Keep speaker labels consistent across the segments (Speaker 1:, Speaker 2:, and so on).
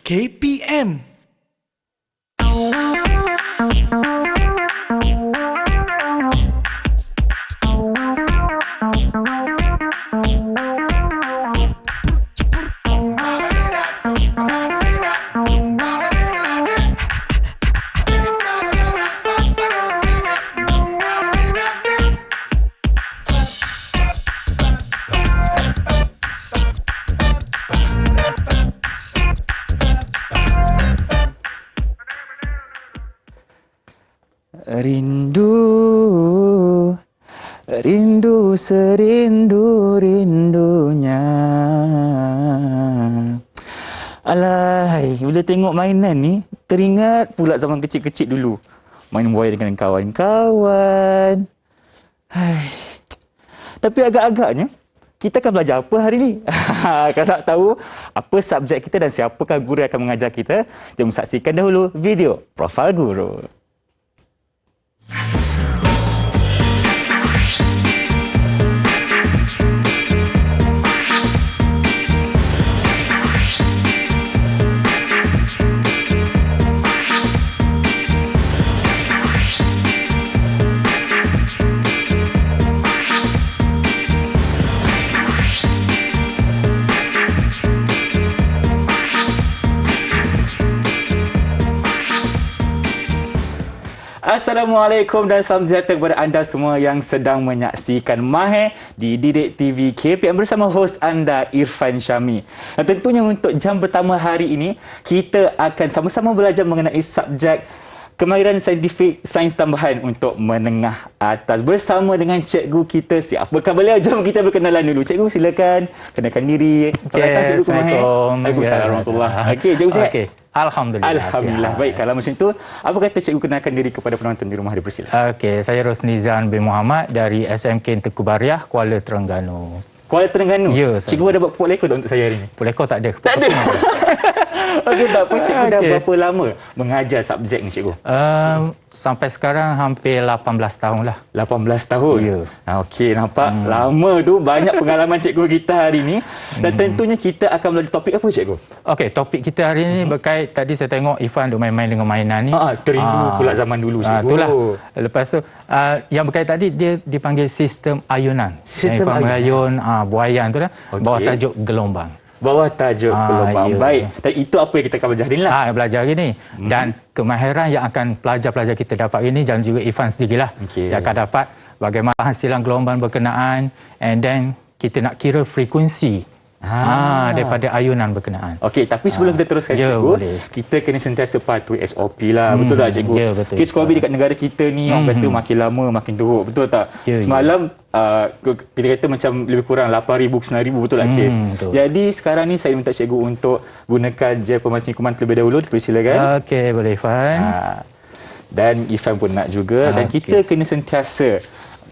Speaker 1: KPM.
Speaker 2: Rindu serindu-rindunya. Alahai, bila tengok mainan ni, teringat pula zaman kecil-kecil dulu. Main buaya dengan kawan-kawan. Hai. Tapi agak-agaknya, kita akan belajar apa hari ni? Kalau nak tahu apa subjek kita dan siapakah guru yang akan mengajar kita, jom saksikan dahulu video Profil Guru. Assalamualaikum dan salam sejahtera kepada anda semua yang sedang menyaksikan Mahir di Didik TV KPM bersama hos anda Irfan Syami. Dan tentunya untuk jam pertama hari ini, kita akan sama-sama belajar mengenai subjek kemahiran saintifik sains tambahan untuk menengah atas bersama dengan cikgu kita. Siapakah beliau? Jom kita berkenalan dulu. Cikgu silakan kenalkan diri.
Speaker 3: Assalamualaikum.
Speaker 2: Waalaikumsalam warahmatullahi. Okey, cikgu sihat?
Speaker 3: Okey. Alhamdulillah.
Speaker 2: Alhamdulillah.
Speaker 3: Sihat.
Speaker 2: Baik, kalau macam itu, apa kata cikgu kenalkan diri kepada penonton di rumah, dipersilakan.
Speaker 3: Okey, saya Rosnizan bin Muhammad dari SMK Tengku Bariah, Kuala Terengganu.
Speaker 2: Kuala Terengganu?
Speaker 3: Ya,
Speaker 2: cikgu ada buat pupuk lekor untuk saya hari ini?
Speaker 3: Pupuk lekor tak ada.
Speaker 2: Tak ada? Okey, tak apa. Cikgu dah
Speaker 3: Okey.
Speaker 2: berapa lama mengajar subjek ni, cikgu?
Speaker 3: Sampai sekarang hampir 18 tahun lah.
Speaker 2: 18 tahun?
Speaker 3: Ya.
Speaker 2: Okey, nampak lama tu. Banyak pengalaman cikgu kita hari ini. Dan tentunya kita akan belajar topik apa, cikgu?
Speaker 3: Okey, topik kita hari ini berkait, tadi saya tengok Ifan duk main-main dengan mainan ni.
Speaker 2: Terindu pula zaman dulu, cikgu.
Speaker 3: Itulah. Lepas tu, yang berkait tadi, dia dipanggil sistem ayunan.
Speaker 2: Sistem
Speaker 3: Ifan
Speaker 2: ayunan.
Speaker 3: mengayun buayan tu lah.
Speaker 2: Okey.
Speaker 3: Bawah tajuk gelombang.
Speaker 2: Bawah tajuk gelombang.
Speaker 3: Ya.
Speaker 2: Baik. Dan itu apa yang kita akan belajar hari ni lah.
Speaker 3: Belajar hari ni. Dan kemahiran yang akan pelajar-pelajar kita dapat hari ni, dan juga Ifan sendirilah.
Speaker 2: Okey.
Speaker 3: Yang akan dapat bagaimana hasilan gelombang berkenaan, and then kita nak kira frekuensi daripada ayunan berkenaan.
Speaker 2: Okey, tapi sebelum kita teruskan,
Speaker 3: Ya,
Speaker 2: cikgu,
Speaker 3: boleh.
Speaker 2: kita kena sentiasa patuhi SOP lah. Betul tak, cikgu?
Speaker 3: Ya, betul.
Speaker 2: Kes COVID dekat negara kita ni, orang kata makin lama makin teruk. Betul tak?
Speaker 3: Ya,
Speaker 2: Semalam, kita kata macam lebih kurang 8,000, 9,000. Betul tak kes?
Speaker 3: Betul.
Speaker 2: Jadi, sekarang ni saya minta cikgu untuk gunakan gel pemasin kuman terlebih dahulu. Dipersilakan.
Speaker 3: Okey, boleh Ifan.
Speaker 2: Dan Ifan pun nak juga. Dan kita kena sentiasa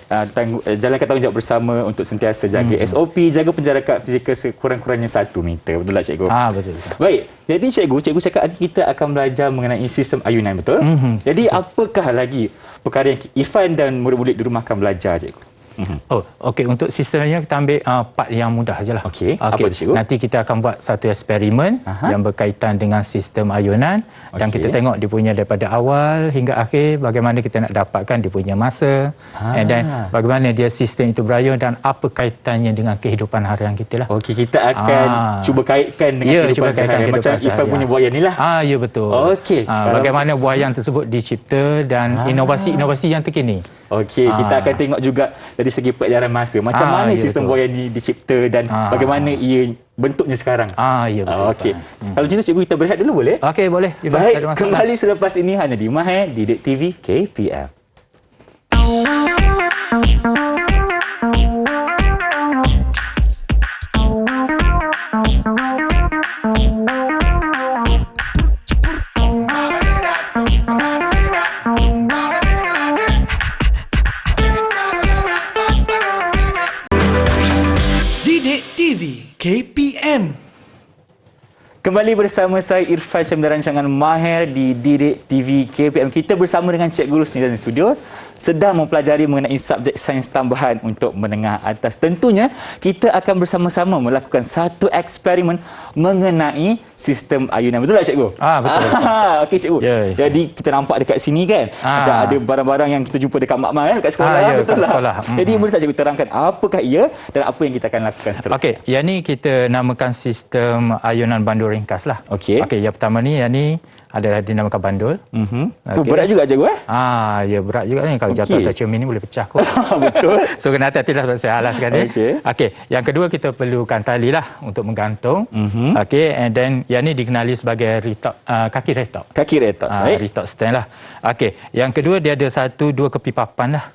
Speaker 2: jalankan tanggungjawab bersama untuk sentiasa jaga SOP, jaga penjarakan fizikal sekurang-kurangnya 1 meter. Betul tak, cikgu?
Speaker 3: Betul.
Speaker 2: Baik, jadi cikgu cakap kita akan belajar mengenai sistem ayunan, betul? Jadi apakah lagi perkara yang Ifan dan murid-murid di rumah akan belajar, cikgu?
Speaker 3: Okey, untuk sistemnya kita ambil part yang mudah sajalah.
Speaker 2: Okey, apa tu, cikgu?
Speaker 3: Nanti kita akan buat satu eksperimen yang berkaitan dengan sistem ayunan, dan kita tengok dia punya daripada awal hingga akhir, bagaimana kita nak dapatkan dia punya masa, and then bagaimana dia sistem itu berayun dan apa kaitannya dengan kehidupan harian kita lah.
Speaker 2: Okey, kita akan cuba kaitkan dengan kehidupan seharian. Macam Ifan punya buaya ni lah.
Speaker 3: Ya, betul.
Speaker 2: Okey.
Speaker 3: Bagaimana buayan tersebut dicipta dan inovasi-inovasi yang terkini.
Speaker 2: Okey, kita akan tengok juga dari segi pelajaran masa. Macam mana sistem buaya ni dicipta dan bagaimana ia bentuknya sekarang.
Speaker 3: Ya, betul.
Speaker 2: Okey. Kalau macam tu, cikgu, kita berehat dulu boleh?
Speaker 3: Okey, boleh.
Speaker 2: Baik, kembali selepas ini hanya di Mahir Didik TV KPM.
Speaker 1: Didik TV KPM.
Speaker 2: Kembali bersama saya Irfan Syam dan rancangan Mahir di Didik TV KPM. Kita bersama dengan Cikgu Rosnizan di studio. sedang mempelajari mengenai subjek sains tambahan untuk menengah atas. Tentunya kita akan bersama-sama melakukan satu eksperimen mengenai sistem ayunan. Betul tak cikgu?
Speaker 3: Betul.
Speaker 2: Okey cikgu. Jadi kita nampak dekat sini kan, ada barang-barang yang kita jumpa dekat mak-mak dekat sekolah.
Speaker 3: Betul kat sekolah.
Speaker 2: Jadi boleh tak cikgu terangkan apakah ia dan apa yang kita akan lakukan seterusnya?
Speaker 3: Okey, yang ni kita namakan sistem ayunan bandul ringkas lah.
Speaker 2: Okey.
Speaker 3: Okey, yang pertama ni, yang ni adalah dinamakan bandul.
Speaker 2: Okay. Berat juga cikgu
Speaker 3: Ya berat juga ni. Kalau jatuh atas cermin ni boleh pecah kot.
Speaker 2: Betul.
Speaker 3: So kena hati-hati lah sebab saya alaskan dia. Okey. Yang kedua kita perlukan tali lah untuk menggantung. Okey, and then yang ni dikenali sebagai kaki retok.
Speaker 2: Kaki retok.
Speaker 3: Retok stand lah. Okey. Yang kedua dia ada 1-2 kepi papan lah.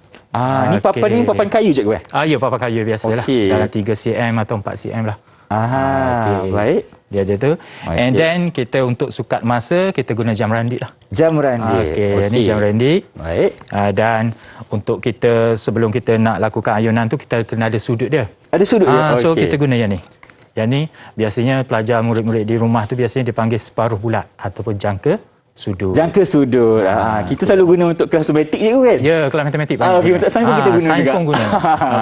Speaker 2: Ni papan ni papan kayu cikgu
Speaker 3: Ya, papan kayu biasalah. Dalam 3 cm atau 4 cm lah.
Speaker 2: Baik.
Speaker 3: Dia ada tu. And then kita untuk sukat masa kita guna jam randik lah.
Speaker 2: Jam randik.
Speaker 3: Okey, ni jam randik.
Speaker 2: Baik.
Speaker 3: Dan untuk kita sebelum kita nak lakukan ayunan tu kita kena ada sudut dia.
Speaker 2: Ada sudut dia.
Speaker 3: So kita guna yang ni. Yang ni biasanya pelajar murid-murid di rumah tu biasanya dipanggil separuh bulat ataupun jangka sudut.
Speaker 2: Jangka sudut. Kita selalu guna untuk kelas matematik cikgu kan?
Speaker 3: Ya, kelas matematik.
Speaker 2: Okey, untuk sains pun kita guna
Speaker 3: sains
Speaker 2: juga.
Speaker 3: pun guna.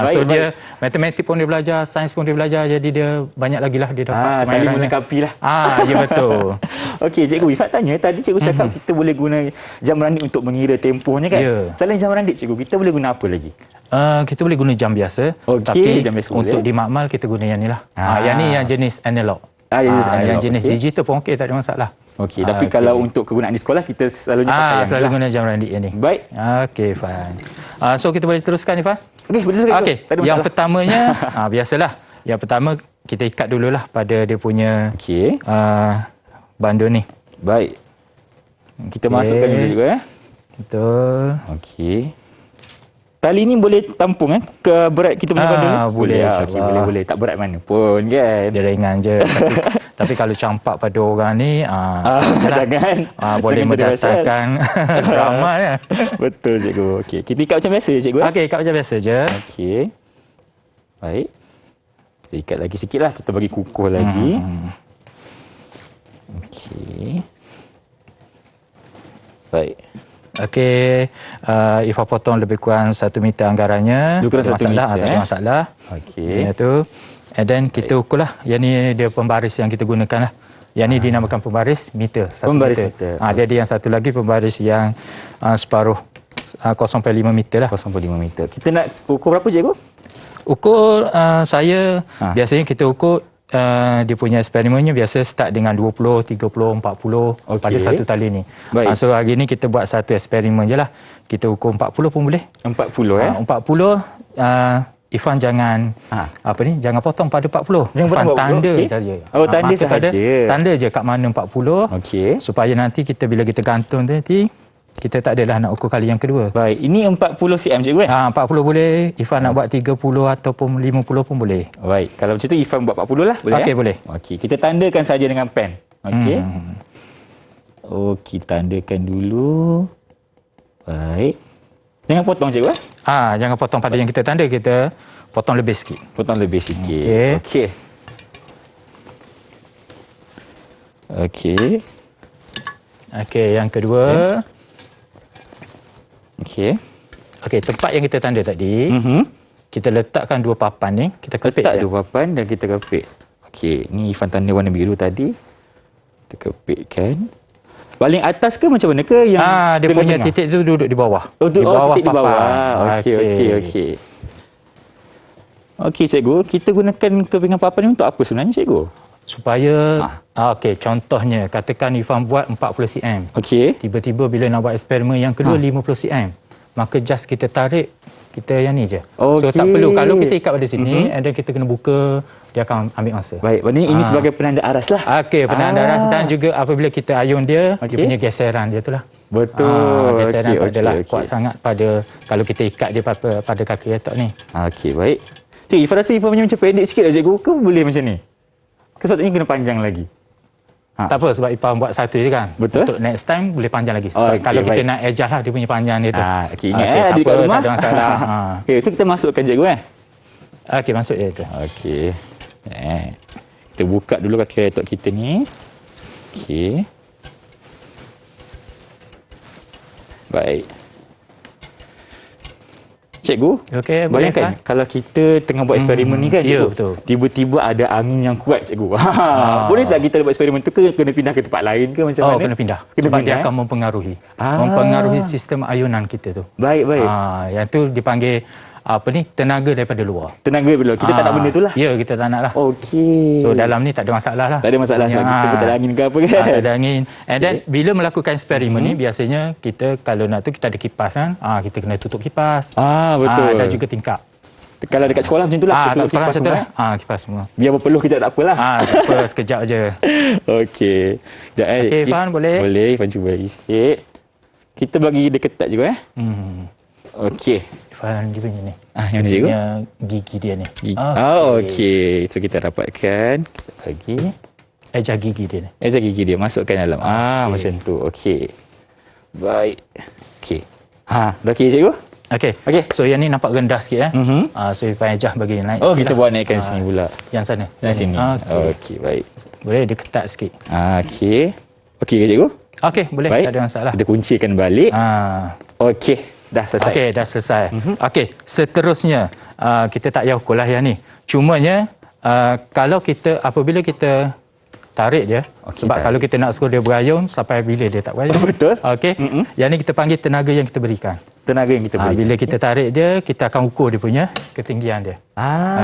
Speaker 2: Baik,
Speaker 3: so dia matematik pun dia belajar, sains pun dia belajar, jadi dia banyak lagi lah dia dapat
Speaker 2: saling melengkapi lah.
Speaker 3: Ya betul.
Speaker 2: Okey, cikgu Ifat tanya tadi cikgu cakap kita boleh guna jam randik untuk mengira tempohnya kan?
Speaker 3: Ya.
Speaker 2: Selain jam randik cikgu, kita boleh guna apa lagi?
Speaker 3: Kita boleh guna jam biasa.
Speaker 2: Okey,
Speaker 3: tapi
Speaker 2: jam biasa
Speaker 3: untuk
Speaker 2: boleh.
Speaker 3: di makmal kita guna yang ni lah. Yang ni yang jenis analog. Yang jenis digital pun okey, tak ada masalah.
Speaker 2: Okey, tapi kalau untuk kegunaan di sekolah kita selalunya pakai yang
Speaker 3: selalu guna jam randik yang ni.
Speaker 2: Baik.
Speaker 3: Okey, fine. So kita boleh teruskan Ifan?
Speaker 2: Okey, boleh teruskan.
Speaker 3: Okey, yang pertamanya biasalah. Yang pertama kita ikat dululah pada dia punya bandul ni.
Speaker 2: Baik. Kita masukkan dulu juga
Speaker 3: Betul.
Speaker 2: Okey. Tali ni boleh tampung ke berat kita punya bandul ni?
Speaker 3: Boleh.
Speaker 2: Okey, boleh. Tak berat mana pun kan.
Speaker 3: Dia ringan je. tapi kalau campak pada orang ni
Speaker 2: jangan.
Speaker 3: Boleh mendatangkan drama ya.
Speaker 2: Betul cikgu. Okey, kita ikat macam biasa je cikgu.
Speaker 3: Okey, ikat macam biasa je.
Speaker 2: Okey. Baik. Kita ikat lagi sikitlah, kita bagi kukuh lagi. Okey. Baik.
Speaker 3: Okey, Ifah potong lebih kurang 1 meter anggarannya.
Speaker 2: Lebih kurang 1 meter.
Speaker 3: Tak ada masalah.
Speaker 2: Okey.
Speaker 3: Itu. And then kita ukur lah. Yang ni dia pembaris yang kita gunakan lah. Yang ni dinamakan pembaris meter.
Speaker 2: Pembaris meter.
Speaker 3: Dia ada yang satu lagi pembaris yang separuh 0.5 meter lah.
Speaker 2: 0.5 meter. Kita nak ukur berapa cikgu?
Speaker 3: Ukur saya biasanya kita ukur dia punya eksperimennya biasa start dengan 20, 30, 40 pada satu tali ni. So hari ni kita buat satu eksperimen je lah. Kita ukur 40 pun boleh.
Speaker 2: 40
Speaker 3: 40 Ifan jangan jangan potong pada 40. Ifan tanda saja.
Speaker 2: Tanda saja.
Speaker 3: Tanda je kat mana 40.
Speaker 2: Okey.
Speaker 3: Supaya nanti kita bila kita gantung nanti kita tak adalah nak ukur kali yang kedua.
Speaker 2: Baik, ini 40 cm cikgu
Speaker 3: 40 boleh. Ifan nak buat 30 ataupun 50 pun boleh.
Speaker 2: Baik, kalau macam tu Ifan buat 40 lah, boleh?
Speaker 3: Okey, boleh.
Speaker 2: Okey, kita tandakan saja dengan pen. Okey. Okey, tandakan dulu. Baik. Jangan potong cikgu
Speaker 3: jangan potong pada yang kita tanda, kita potong lebih sikit.
Speaker 2: Potong lebih sikit.
Speaker 3: Okey.
Speaker 2: Okey.
Speaker 3: Okey, yang kedua.
Speaker 2: Okey.
Speaker 3: Okey, tempat yang kita tanda tadi, kita letakkan 2 papan ni, kita kepit.
Speaker 2: Letak 2 papan dan kita kepit. Okey, ni Ifan tanda warna biru tadi. Kita kepitkan. Paling atas ke macam mana ke yang
Speaker 3: dia punya tengah? Titik tu duduk di bawah.
Speaker 2: Di bawah titik papan. Di bawah. Okey. Okey cikgu, kita gunakan kepingan papan ni untuk apa sebenarnya cikgu?
Speaker 3: Supaya okey, contohnya katakan Ifan buat 40 cm.
Speaker 2: Okey.
Speaker 3: Tiba-tiba bila nak buat eksperimen yang kedua 50 cm. Maka just kita tarik, kita yang ni je. So tak perlu kalau kita ikat pada sini and then kita kena buka, dia akan ambil masa.
Speaker 2: Baik, ini sebagai penanda aras lah.
Speaker 3: Okey, penanda aras dan juga apabila kita ayun dia, dia punya geseran dia tu lah.
Speaker 2: Betul.
Speaker 3: Geseran adalah kuat sangat pada kalau kita ikat dia pada kaki retok ni.
Speaker 2: Okey, baik. Cik, Ifan rasa Ifan punya macam pendek sikit lah cikgu, ke boleh macam ni? Ke sepatutnya kena panjang lagi?
Speaker 3: Tak apa, sebab Ifan buat satu je kan.
Speaker 2: Betul.
Speaker 3: Untuk next time boleh panjang lagi. Kalau kita nak adjust lah dia punya panjang dia tu.
Speaker 2: Okey, ingat ada kat rumah.
Speaker 3: Tak ada masalah.
Speaker 2: Okey, itu kita masukkan cikgu
Speaker 3: Okey, masuk je tu.
Speaker 2: Okey. Kita buka dulu kaki retok kita ni. Okey. Baik. Cikgu,
Speaker 3: Okey, boleh
Speaker 2: bayangkan kalau kita tengah buat eksperimen ni kan,
Speaker 3: ya,
Speaker 2: cikgu,
Speaker 3: betul.
Speaker 2: tiba-tiba ada angin yang kuat, cikgu. Boleh tak kita buat eksperimen tu ke kena pindah ke tempat lain ke macam mana?
Speaker 3: Kena pindah.
Speaker 2: Kena
Speaker 3: Sebab
Speaker 2: pindah,
Speaker 3: dia akan mempengaruhi sistem ayunan kita tu.
Speaker 2: Baik.
Speaker 3: Yang tu dipanggil tenaga daripada luar.
Speaker 2: Tenaga dulu. Kita tak nak benda tu lah.
Speaker 3: Ya, kita tak nak lah.
Speaker 2: Okey.
Speaker 3: So dalam ni tak ada masalah lah.
Speaker 2: Tak ada masalah sebab kita pun tak ada angin ke apa kan.
Speaker 3: Tak ada angin. And then bila melakukan eksperimen ni biasanya kita kalau nak tu kita ada kipas kan. Kita kena tutup kipas.
Speaker 2: Betul.
Speaker 3: Dan juga tingkap.
Speaker 2: Kalau dekat sekolah macam tu lah.
Speaker 3: Kat sekolah macam tu lah. Kipas semua.
Speaker 2: Biar berpeluh kita tak apalah.
Speaker 3: Tak apa, sekejap je.
Speaker 2: Okey. Sekejap
Speaker 3: Okey, Irfan boleh?
Speaker 2: Boleh, Irfan cuba lagi sikit. Kita bagi dia ketat juga Okey.
Speaker 3: Irfan dia punya ni.
Speaker 2: Yang mana cikgu?
Speaker 3: Gigi dia ni.
Speaker 2: Okey. So kita dapatkan. Sekejap lagi.
Speaker 3: Eja gigi dia ni.
Speaker 2: Eja gigi dia masukkan dalam. Macam tu. Okey. Baik. Okey. Dah okey cikgu?
Speaker 3: Okey. So yang ni nampak rendah sikit so Irfan ejah bagi naik sikit.
Speaker 2: Kita buat naikkan sini pula.
Speaker 3: Yang sana.
Speaker 2: Yang sini. Okey, baik.
Speaker 3: Boleh dia ketat sikit.
Speaker 2: Okey. Okey ke cikgu?
Speaker 3: Okey, boleh.
Speaker 2: Baik.
Speaker 3: Tak ada masalah.
Speaker 2: Kita kuncikan balik. Okey, dah selesai.
Speaker 3: Okey, dah selesai. Okey, seterusnya kita tak payah ukur lah yang ni. Cumanya kalau kita apabila kita tarik dia, sebab tarik. Kalau kita nak suruh dia berayun sampai bila dia tak berayun.
Speaker 2: Betul.
Speaker 3: Okey. Yang ni kita panggil tenaga yang kita berikan.
Speaker 2: Tenaga yang kita berikan.
Speaker 3: Bila kita tarik dia, kita akan ukur dia punya ketinggian dia.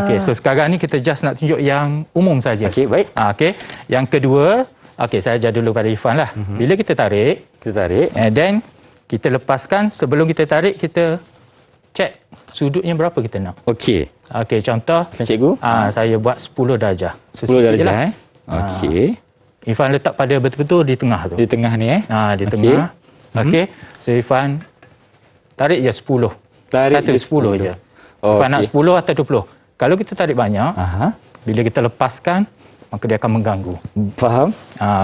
Speaker 3: Okey, so sekarang ni kita just nak tunjuk yang umum saja.
Speaker 2: Okey, baik.
Speaker 3: Okey. Yang kedua, saya ajar dulu pada Irfan lah. Bila kita tarik, and then kita lepaskan, sebelum kita tarik, kita cek sudutnya berapa kita nak.
Speaker 2: Okey.
Speaker 3: Okey, contoh.
Speaker 2: Cikgu?
Speaker 3: Saya buat 10 darjah. So,
Speaker 2: 10 darjah Okey.
Speaker 3: Irfan letak pada betul-betul di tengah tu.
Speaker 2: Di tengah ni
Speaker 3: di tengah. Okey. So Irfan tarik je 10.
Speaker 2: Tarik
Speaker 3: 10 je. Irfan nak 10 atau 20. Kalau kita tarik banyak, bila kita lepaskan, maka dia akan mengganggu.
Speaker 2: Faham?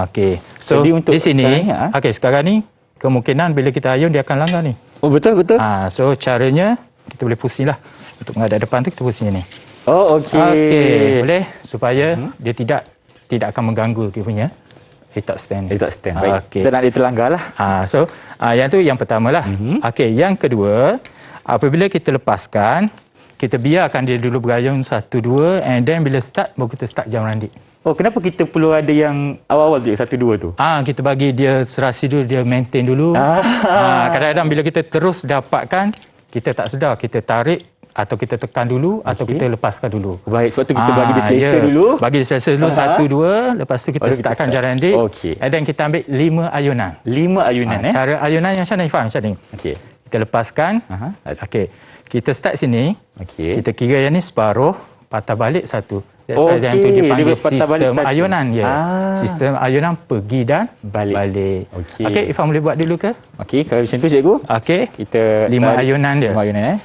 Speaker 3: Okey. So di sini, sekarang ni kemungkinan bila kita ayun dia akan langgar ni.
Speaker 2: Betul.
Speaker 3: So caranya kita boleh pusing lah. Untuk menghadap depan tu kita pusing ni.
Speaker 2: Okey.
Speaker 3: Boleh supaya dia tidak akan mengganggu dia punya head stand.
Speaker 2: Baik. Kita nak dia terlanggar lah.
Speaker 3: So yang tu yang pertama lah. Okey, yang kedua, apabila kita lepaskan, kita biarkan dia dulu berayun 1, 2 and then bila start, baru kita start jam randik.
Speaker 2: Kenapa kita perlu ada yang awal-awal tu, 1, 2 tu?
Speaker 3: Kita bagi dia serasi dulu, dia maintain dulu. Kadang-kadang bila kita terus dapatkan, kita tak sedar, kita tarik atau kita tekan dulu atau kita lepaskan dulu.
Speaker 2: Baik, sebab tu kita bagi dia selesa dulu.
Speaker 3: Bagi dia selesa dulu 1, 2, lepas tu kita startkan jalan randik. And then kita ambil 5 ayunan.
Speaker 2: 5 ayunan
Speaker 3: Cara ayunan yang macam ni, Faham macam ni.
Speaker 2: Okey.
Speaker 3: Kita lepaskan. Okey. Kita start sini. Kita kira yang ni separuh, patah balik 1. Yang tu dia panggil sistem ayunan dia. Sistem ayunan pergi dan balik. Okey, Ifan boleh buat dulu ke?
Speaker 2: Okey, kalau macam tu cikgu.
Speaker 3: Okey.
Speaker 2: Kita
Speaker 3: 5 ayunan dia.
Speaker 2: 5 ayunan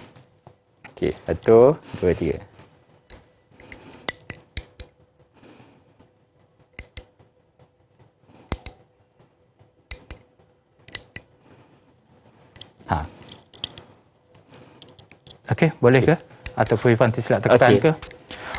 Speaker 2: Okey, 1, 2, 3.
Speaker 3: Okey, boleh ke? Ataupun Ifan silap tekan ke?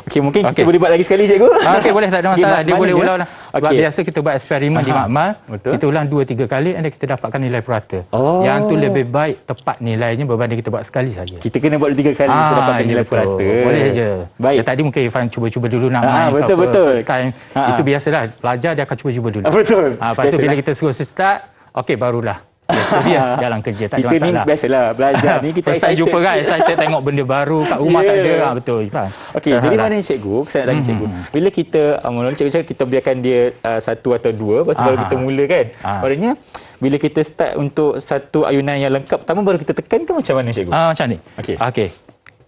Speaker 2: Okey, mungkin kita boleh buat lagi sekali, cikgu.
Speaker 3: Okey, boleh, tak ada masalah. Dia boleh ulang lah. Sebab biasa kita buat eksperimen di makmal, kita ulang 2-3 kali dan kita dapatkan nilai purata. Yang tu lebih baik tepat nilainya berbanding kita buat sekali saja.
Speaker 2: Kita kena buat 2-3 kali untuk dapatkan nilai purata.
Speaker 3: Boleh je.
Speaker 2: Baik.
Speaker 3: Tadi mungkin Irfan cuba-cuba dulu nak main.
Speaker 2: Betul.
Speaker 3: First time. Itu biasalah. Pelajar dia akan cuba-cuba dulu.
Speaker 2: Betul.
Speaker 3: Lepas tu bila kita suruh start, okey barulah. Serius dalam kerja, tak ada masalah.
Speaker 2: Kita ni biasalah belajar ni kita
Speaker 3: excited. Jumpa kan, excited tengok benda baru kat rumah tak ada. Betul, Ifan.
Speaker 2: Okey, jadi mana cikgu? Saya nak tanya cikgu. Bila kita mula cikgu cakap kita biarkan dia 1 atau 2, lepas tu baru kita mula kan. Maksudnya bila kita start untuk satu ayunan yang lengkap pertama baru kita tekan ke macam mana cikgu?
Speaker 3: Macam ni. Okey.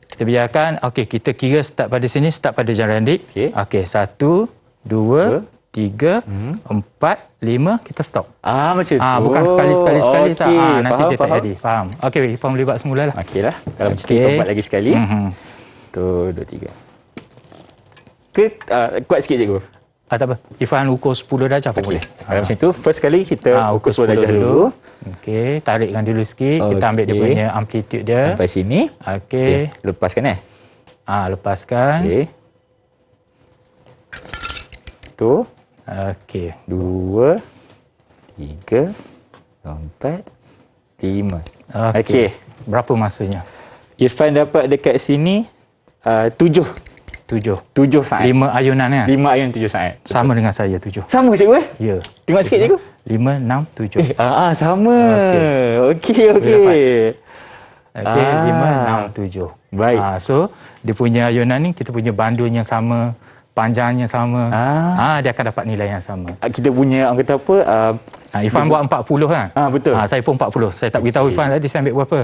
Speaker 3: Kita biarkan, kita kira start pada sini, start pada jam randik. Okey, 1, 2, 3, 4, 5, kita stop.
Speaker 2: Macam tu.
Speaker 3: Bukan sekali tak. Nanti dia tak jadi. Faham. Okey, Ifan boleh buat semula lah.
Speaker 2: Okeylah. Kalau macam tu kita buat lagi sekali. 1, 2, 3. Kuat sikit cikgu.
Speaker 3: Tak apa. Ifan ukur 10 darjah pun boleh.
Speaker 2: Kalau macam tu, first kali kita ukur 10 darjah dulu.
Speaker 3: Okey, tarikkan dulu sikit. Kita ambil dia punya amplitude dia.
Speaker 2: Sampai sini.
Speaker 3: Okey.
Speaker 2: Lepaskan
Speaker 3: lepaskan.
Speaker 2: Okey. Tu.
Speaker 3: Okey.
Speaker 2: 2, 3, 4, 5.
Speaker 3: Okey. Berapa masanya?
Speaker 2: Irfan dapat dekat sini 7 saat.
Speaker 3: 5 ayunan kan?
Speaker 2: 5 ayunan 7 saat.
Speaker 3: Sama dengan saya 7.
Speaker 2: Sama cikgu
Speaker 3: Ya.
Speaker 2: Tengok sikit cikgu.
Speaker 3: 5, 6, 7.
Speaker 2: Sama. Okey.
Speaker 3: Okey, 5, 6, 7.
Speaker 2: Baik.
Speaker 3: So, dia punya ayunan ni, kita punya bandulnya sama, panjangnya sama. Dia akan dapat nilai yang sama.
Speaker 2: Kita punya, orang kata apa,
Speaker 3: Irfan buat 40 kan?
Speaker 2: betul.
Speaker 3: Saya pun 40. Saya tak beritahu Irfan tadi saya ambil berapa.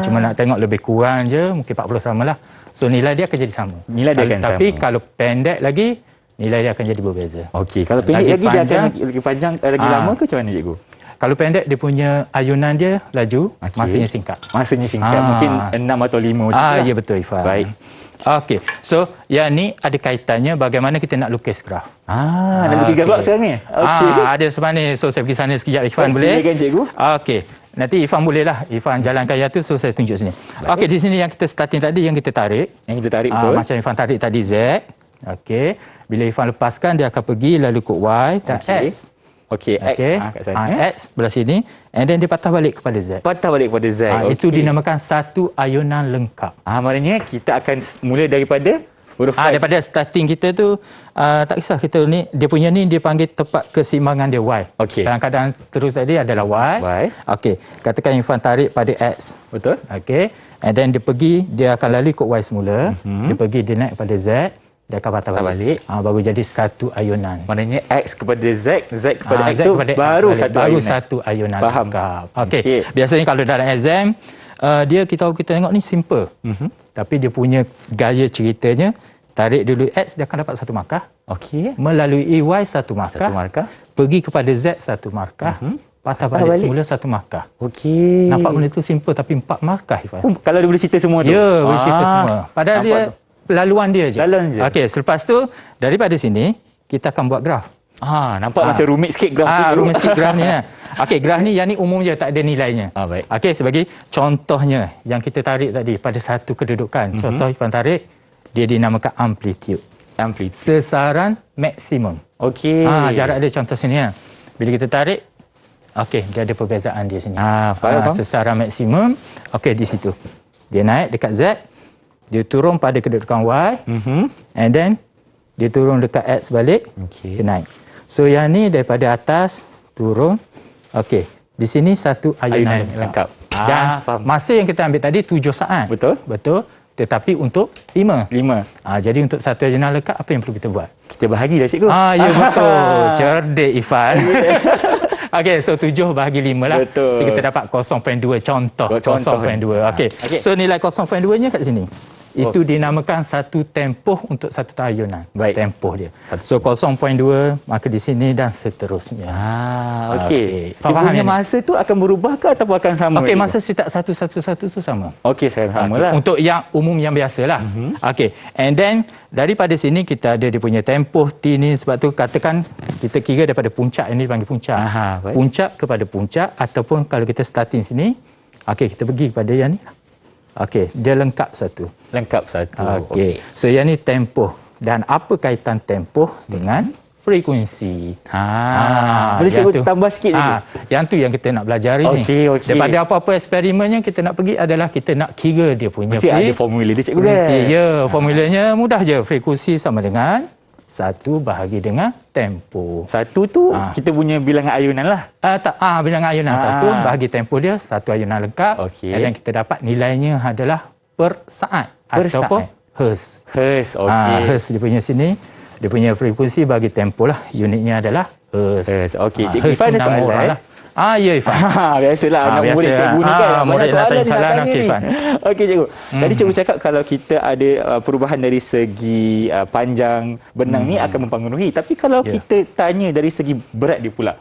Speaker 3: Cuma nak tengok lebih kurang je, mungkin 40 samalah. So, nilai dia akan jadi sama.
Speaker 2: Nilai dia akan sama.
Speaker 3: Tapi kalau pendek lagi, nilai dia akan jadi berbeza.
Speaker 2: Okey, kalau pendek lagi dia akan lagi panjang, lagi lama ke macam mana cikgu?
Speaker 3: Kalau pendek, dia punya ayunan dia laju, masanya singkat.
Speaker 2: Masanya singkat, mungkin 6 atau 5 macam tu lah.
Speaker 3: Ya betul Ifan.
Speaker 2: Baik.
Speaker 3: Okey, so yang ni ada kaitannya bagaimana kita nak lukis graf.
Speaker 2: Nak lukis gambar sekarang ni? Okey.
Speaker 3: Ada sebenarnya, so saya pergi sana sekejap Ifan boleh?
Speaker 2: Silakan cikgu.
Speaker 3: Okey, nanti Ifan boleh lah. Ifan jalankan yang tu, so saya tunjuk sini. Okey, di sini yang kita starting tadi, yang kita tarik.
Speaker 2: Yang kita tarik betul.
Speaker 3: Macam Ifan tarik tadi Z. Okey, bila Ifan lepaskan, dia akan pergi lalu ikut Y dan X.
Speaker 2: Okey, X kat sana.
Speaker 3: X belah sini, and then dia patah balik kepada Z.
Speaker 2: Patah balik kepada Z.
Speaker 3: Itu dinamakan satu ayunan lengkap.
Speaker 2: Maknanya kita akan mula daripada huruf Y.
Speaker 3: Daripada starting kita tu, tak kisah kita ni, dia punya ni dia panggil tepat keseimbangan dia Y.
Speaker 2: Okey.
Speaker 3: Kadang-kadang terus tadi adalah Y. Okey, katakan Irfan tarik pada X.
Speaker 2: Betul.
Speaker 3: Okey, and then dia pergi, dia akan lalu ikut Y semula. Dia pergi, dia naik pada Z. Dia akan patah balik. Baru jadi satu ayunan.
Speaker 2: Maknanya X kepada Z, Z kepada X
Speaker 3: Z
Speaker 2: tu
Speaker 3: kepada
Speaker 2: baru
Speaker 3: X
Speaker 2: satu
Speaker 3: baru
Speaker 2: ayunan.
Speaker 3: satu ayunan.
Speaker 2: Faham.
Speaker 3: Okey. Biasanya kalau dalam exam, dia kita tengok ni simple. Tapi dia punya gaya ceritanya, tarik dulu X, dia akan dapat satu markah.
Speaker 2: Okey.
Speaker 3: Melalui Y satu markah. Pergi kepada Z satu markah. Patah balik semula satu markah.
Speaker 2: Okey.
Speaker 3: Nampak benda tu simple tapi 4 markah Ifan.
Speaker 2: Kalau dia boleh cerita semua tu.
Speaker 3: Ya, boleh cerita semua. Padahal dia laluan dia je. Okey, selepas tu daripada sini kita akan buat graf.
Speaker 2: Nampak macam rumit sikit graf tu.
Speaker 3: Rumit sikit graf ni kan. Okey, graf ni yang ni umum je, tak ada nilainya.
Speaker 2: Baik.
Speaker 3: Okey, sebagai contohnya yang kita tarik tadi pada satu kedudukan. Contoh Ifan tarik, dia dinamakan amplitude. Sesaran maksimum.
Speaker 2: Okey.
Speaker 3: Jarak dia contoh sini kan. Bila kita tarik, okey, dia ada perbezaan dia sini.
Speaker 2: Faham.
Speaker 3: Sesaran maksimum, okey di situ. Dia naik dekat Z, dia turun pada kedudukan Y, and then dia turun dekat X balik, dia naik. So yang ni daripada atas turun, okey. Di sini satu ayunan lengkap. Dan masa yang kita ambil tadi 7 saat. Betul. Tetapi untuk 5. Jadi untuk satu ayunan lengkap, apa yang perlu kita buat?
Speaker 2: Kita bahagi dah cikgu.
Speaker 3: Ya betul. Cerdik Ifan. Okey, so 7 bahagi 5 lah.
Speaker 2: Betul.
Speaker 3: So kita dapat 0.2 contoh. 0.2. Okey. So nilai 0.2-nya kat sini. Itu dinamakan satu tempoh untuk satu ayunan. Tempoh dia. So 0.2, maka di sini dan seterusnya.
Speaker 2: Okey. Dia punya masa tu akan berubah ke ataupun akan sama?
Speaker 3: Okey, masa setiap satu tu sama.
Speaker 2: Okey, sama lah.
Speaker 3: Untuk yang umum yang biasalah. Okey. And then daripada sini kita ada dia punya tempoh T ni, sebab tu katakan kita kira daripada puncak, ini dipanggil puncak. Puncak kepada puncak, ataupun kalau kita starting sini, okey, kita pergi kepada yang ni. Okey, dia lengkap satu. Okey. So yang ni tempoh. Dan apa kaitan tempoh dengan frekuensi?
Speaker 2: Boleh cikgu tambah sikit lagi?
Speaker 3: Yang tu yang kita nak belajar ni.
Speaker 2: Okey.
Speaker 3: Daripada apa-apa eksperimen yang kita nak pergi adalah kita nak kira dia punya
Speaker 2: mesti ada formula dia cikgu kan?
Speaker 3: Ya, formulanya mudah je. Frekuensi sama dengan 1 bahagi dengan tempoh.
Speaker 2: 1 tu kita punya bilangan ayunan lah.
Speaker 3: Bilangan ayunan 1 bahagi tempoh dia, satu ayunan lengkap. Dan kita dapat nilainya adalah per saat. Ataupun Hertz. Hertz dia punya sini. Dia punya frekuensi bagi tempoh lah. Unitnya adalah Hertz.
Speaker 2: Okey, Cikgu Ifan ada soalan lah.
Speaker 3: Ya Ifan.
Speaker 2: Biasalah anak murid cikgu ni kan.
Speaker 3: Banyak soalan nak tanya ni.
Speaker 2: Okey cikgu. Tadi cikgu cakap kalau kita ada perubahan dari segi panjang benang ni akan mempengaruhi. Tapi kalau kita tanya dari segi berat dia pula.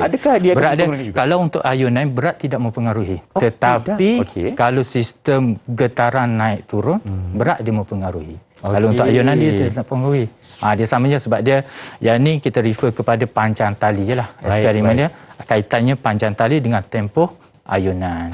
Speaker 2: Adakah dia akan mempengaruhi juga?
Speaker 3: Kalau untuk ayunan berat tidak mempengaruhi. Tetapi kalau sistem getaran naik turun, berat dia mempengaruhi. Kalau untuk ayunan dia tidak mempengaruhi. Dia sama je sebab dia yang ni kita refer kepada panjang tali je lah. Eksperimen dia kaitannya panjang tali dengan tempoh ayunan.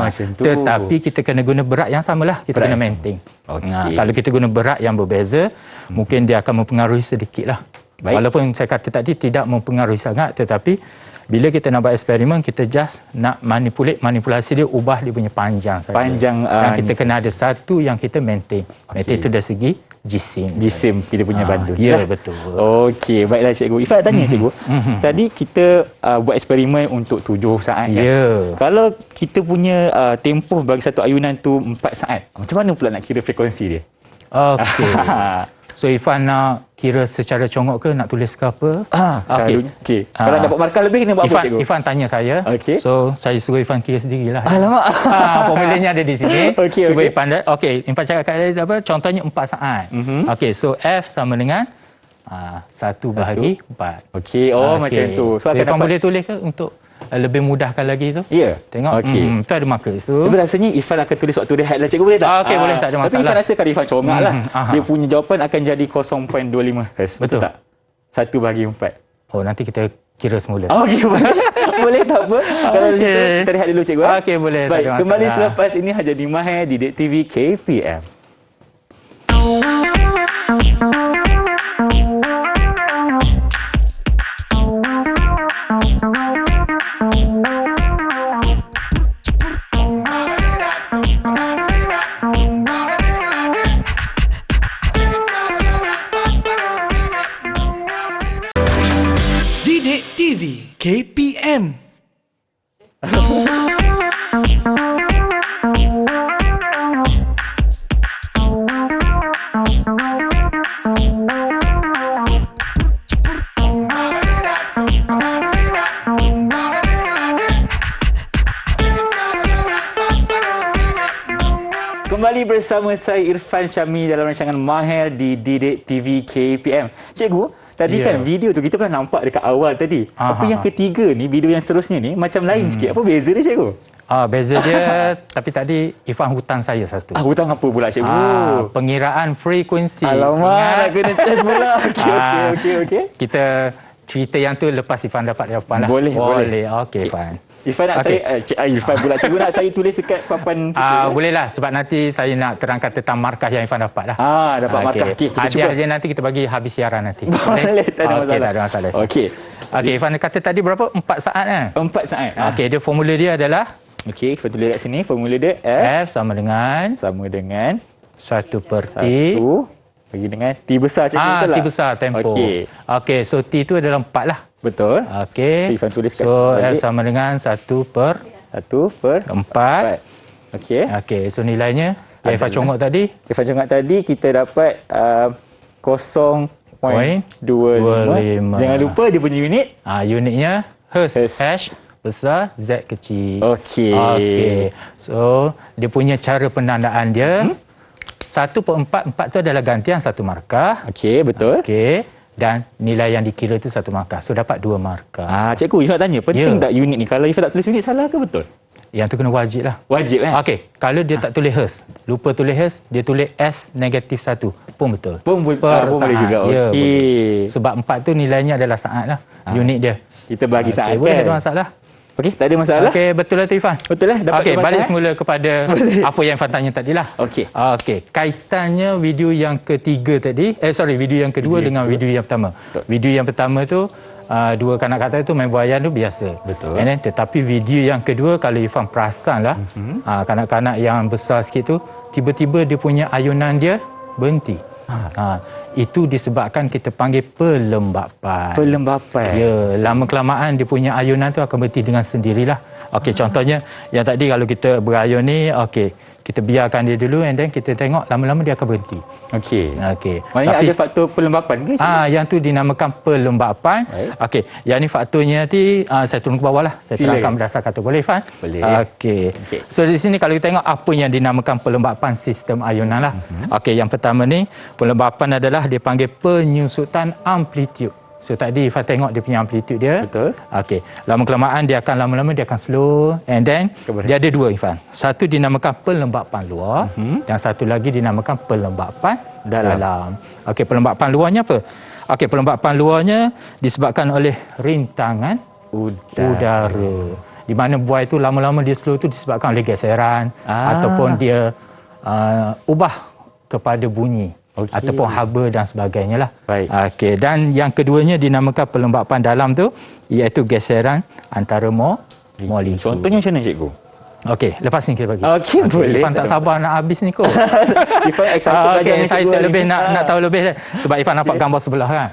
Speaker 2: Macam tu.
Speaker 3: Tetapi kita kena guna berat yang samalah. Kita kena maintain. Kalau kita guna berat yang berbeza, mungkin dia akan mempengaruhi sedikit lah. Walaupun saya kata tadi tidak mempengaruhi sangat, tetapi bila kita nak buat eksperimen, kita just nak manipulasi dia, ubah dia punya panjang saja.
Speaker 2: Panjang,
Speaker 3: dan kita kena ada satu yang kita maintain. Maintain itu dari segi jisim
Speaker 2: kita punya bandul.
Speaker 3: Ya, betul.
Speaker 2: Okey, baiklah cikgu. Ifat nak tanya cikgu. Tadi kita buat eksperimen untuk 7 saat kan?
Speaker 3: Ya.
Speaker 2: Kalau kita punya tempoh bagi satu ayunan tu 4 saat, macam mana pula nak kira frekuensi dia?
Speaker 3: Okey. So Ifan nak kira secara congok ke, nak tulis ke apa?
Speaker 2: Selalunya. Okey. Kalau dapat markah lebih kena buat apa cikgu?
Speaker 3: Ifan tanya saya.
Speaker 2: Okey.
Speaker 3: So saya suruh Ifan kira sendirilah.
Speaker 2: Alamak.
Speaker 3: Formulanya ada di sini.
Speaker 2: Okey,
Speaker 3: Cuba
Speaker 2: okey.
Speaker 3: Ifan Ifan cakap kat dia apa? Contohnya 4 saat. Okey, so F sama dengan 1 bahagi 4.
Speaker 2: Okey, macam tu.
Speaker 3: So Ifan boleh tulis ke untuk lebih mudahkan lagi tu?
Speaker 2: Ya.
Speaker 3: Tengok.
Speaker 2: Okey.
Speaker 3: Tu ada marker tu.
Speaker 2: Tapi rasanya Ifan akan tulis waktu rehat lah cikgu, boleh tak?
Speaker 3: Okey, boleh, tak ada masalah.
Speaker 2: Tapi Ifan rasa kalau Ifan congak lah,
Speaker 3: Aha.
Speaker 2: dia punya jawapan akan jadi 0.25 Hz.
Speaker 3: Betul.
Speaker 2: tak? 1 bahagi 4.
Speaker 3: Oh, nanti kita kira semula.
Speaker 2: Okey, boleh. Boleh tak apa? Kalau macam tu, kita rehat dulu cikgu.
Speaker 3: Okey, boleh. Tak
Speaker 2: Baik,
Speaker 3: ada
Speaker 2: kembali
Speaker 3: masalah.
Speaker 2: selepas ini hanya di Mahir Didik TV KPM.
Speaker 1: Didik TV KPM.
Speaker 2: Kembali bersama saya Irfan Syami dalam rancangan Mahir di Didik TV KPM. Cikgu, tadi kan video tu kita pernah nampak dekat awal tadi. Tapi yang ketiga ni, video yang seterusnya ni macam lain sikit. Apa beza dia cikgu?
Speaker 3: Beza dia tapi tadi Ifan hutang saya satu.
Speaker 2: Hutang apa pula cikgu?
Speaker 3: Pengiraan frekuensi.
Speaker 2: Alamak,
Speaker 3: Ingat?
Speaker 2: nak kena test pula. Okey.
Speaker 3: Kita cerita yang tu lepas Ifan dapat jawapan lah.
Speaker 2: Boleh.
Speaker 3: Okey, Ifan.
Speaker 2: Irfan nak Irfan pula cikgu nak saya tulis dekat papan kita.
Speaker 3: Bolehlah sebab nanti saya nak terangkan tentang markah yang Ifan dapat lah.
Speaker 2: Dapat markah. Okey, kita cuba.
Speaker 3: Hadiah nanti kita bagi habis siaran nanti.
Speaker 2: Boleh, tak ada masalah.
Speaker 3: Tak ada masalah.
Speaker 2: Okey.
Speaker 3: Okey, Ifan kata tadi berapa? 4 saat kan?
Speaker 2: 4 saat.
Speaker 3: Okey, dia formula dia adalah
Speaker 2: Okey, kita tulis kat sini formula dia
Speaker 3: F sama dengan
Speaker 2: 1/T bagi dengan T besar cikgu, betul tak?
Speaker 3: T besar tempo. Okey, so T itu adalah 4 lah.
Speaker 2: Betul.
Speaker 3: Okey.
Speaker 2: Ifan tulis kat
Speaker 3: so
Speaker 2: sini.
Speaker 3: F sama dengan 1/4. Okey, so nilainya yang Ifan congok tadi.
Speaker 2: Ifan congok tadi kita dapat 0.25. Jangan lupa dia punya unit.
Speaker 3: Unitnya Hertz. H besar, Z kecil. Okey. So, dia punya cara penandaan dia 1/4 tu adalah gantian 1 markah.
Speaker 2: Okey, betul.
Speaker 3: Okey. Dan nilai yang dikira tu 1 markah. So, dapat 2 markah.
Speaker 2: Cikgu, Ifan nak tanya, penting tak unit ni? Kalau Ifan tak tulis unit, salah ke betul?
Speaker 3: Yang tu kena wajib lah.
Speaker 2: Wajib kan?
Speaker 3: Okey, kalau dia tak tulis Hertz, lupa tulis Hertz, dia tulis S-1 pun betul.
Speaker 2: Pun boleh juga.
Speaker 3: Ya,
Speaker 2: Okey.
Speaker 3: boleh. Sebab 4 tu nilainya adalah saat lah. Unit dia.
Speaker 2: Kita bagi saat
Speaker 3: Boleh,
Speaker 2: kan?
Speaker 3: tak ada masalah.
Speaker 2: Okey, tak ada masalah.
Speaker 3: Okey, betul lah tu Ifan.
Speaker 2: Betul lah. Dapat
Speaker 3: Okey,
Speaker 2: markah,
Speaker 3: balik semula kepada apa yang Ifan tanya tadi lah.
Speaker 2: Okey.
Speaker 3: Okey, kaitannya video yang ketiga tadi, video yang kedua dengan video yang pertama.
Speaker 2: Betul.
Speaker 3: Video yang pertama tu, dua kanak-kanak tu main buayan tu biasa.
Speaker 2: Betul.
Speaker 3: And then, tetapi video yang kedua, kalau Ifan perasan lah, kanak-kanak yang besar sikit tu, tiba-tiba dia punya ayunan dia berhenti. Itu disebabkan kita panggil pelembapan. Ya, lama-kelamaan dia punya ayunan tu akan berhenti dengan sendirilah. Okey, contohnya yang tadi kalau kita berayun ni, okey, kita biarkan dia dulu and then kita tengok lama-lama dia akan berhenti.
Speaker 2: Okey. Maknanya
Speaker 3: Tapi
Speaker 2: ada faktor pelembapan ke?
Speaker 3: yang tu dinamakan pelembapan. Okey, yang ni faktornya nanti saya turun ke bawah lah. Saya terangkan berdasarkan tu. Boleh, Fan?
Speaker 2: Boleh.
Speaker 3: Okey. So di sini kalau kita tengok apa yang dinamakan pelembapan sistem ayunan lah. Okey, yang pertama ni pelembapan adalah dia panggil penyusutan amplitude. So tadi Ifan tengok dia punya amplitude dia.
Speaker 2: Betul.
Speaker 3: Okey. Lama-kelamaan dia akan slow and then dia ada dua Ifan. Satu dinamakan pelembapan luar dan satu lagi dinamakan pelembapan dalam. Okey, pelembapan luarnya apa? Okey, pelembapan luarnya disebabkan oleh rintangan udara. Di mana buai itu lama-lama dia slow tu disebabkan oleh geseran ataupun dia ubah kepada bunyi.
Speaker 2: Okey.
Speaker 3: ataupun haba dan sebagainya lah.
Speaker 2: Baik.
Speaker 3: Okey, dan yang keduanya dinamakan pelembapan dalam tu iaitu geseran antara molekul.
Speaker 2: Contohnya macam mana cikgu?
Speaker 3: Okey, lepas ni kita bagi.
Speaker 2: Okey, boleh.
Speaker 3: Irfan tak sabar nak habis ni kot.
Speaker 2: Ifan excited belajar
Speaker 3: Okey,
Speaker 2: dengan
Speaker 3: saya
Speaker 2: cikgu hari
Speaker 3: lebih
Speaker 2: ni.
Speaker 3: nak tahu lebih sebab Irfan nampak gambar sebelah kan.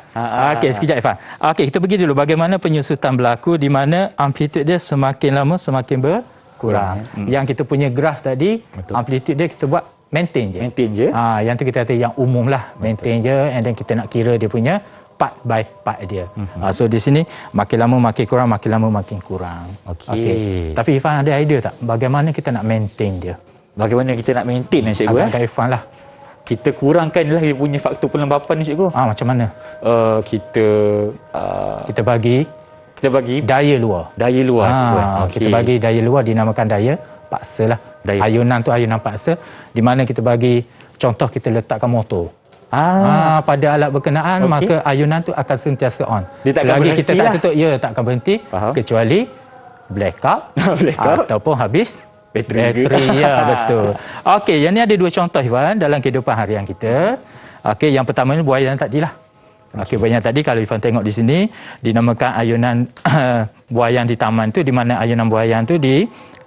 Speaker 3: Okey, sekejap Irfan. Okey, kita pergi dulu bagaimana penyusutan berlaku di mana amplitude dia semakin lama semakin berkurang. Yang kita punya graf tadi, amplitude dia kita buat maintain je.
Speaker 2: Maintain je.
Speaker 3: Yang tu kita kata yang umum lah, maintain je, and then kita nak kira dia punya part by part dia. So di sini makin lama makin kurang, makin lama makin kurang.
Speaker 2: Okey.
Speaker 3: Tapi Irfan ada idea tak bagaimana kita nak maintain dia?
Speaker 2: Bagaimana kita nak maintain cikgu?
Speaker 3: Agak Irfan lah.
Speaker 2: Kita kurangkan lah dia punya faktor pelembapan ni cikgu.
Speaker 3: Macam mana?
Speaker 2: Kita
Speaker 3: Kita bagi daya luar.
Speaker 2: Daya luar cikgu.
Speaker 3: Kita bagi daya luar dinamakan daya paksa lah. Ayunan tu ayunan paksa di mana kita bagi contoh kita letakkan motor. Pada alat berkenaan maka ayunan tu akan sentiasa on. Selagi kita tak tutup takkan berhenti. Kecuali blackout ataupun habis bateri. Ya, betul. Okey, yang ni ada dua contoh Ivan dalam kehidupan harian kita. Okey, yang pertama ni buaya yang tadilah. Okey, buaya yang tadi kalau Ivan tengok di sini dinamakan ayunan buayan di taman tu, di mana ayunan buayan tu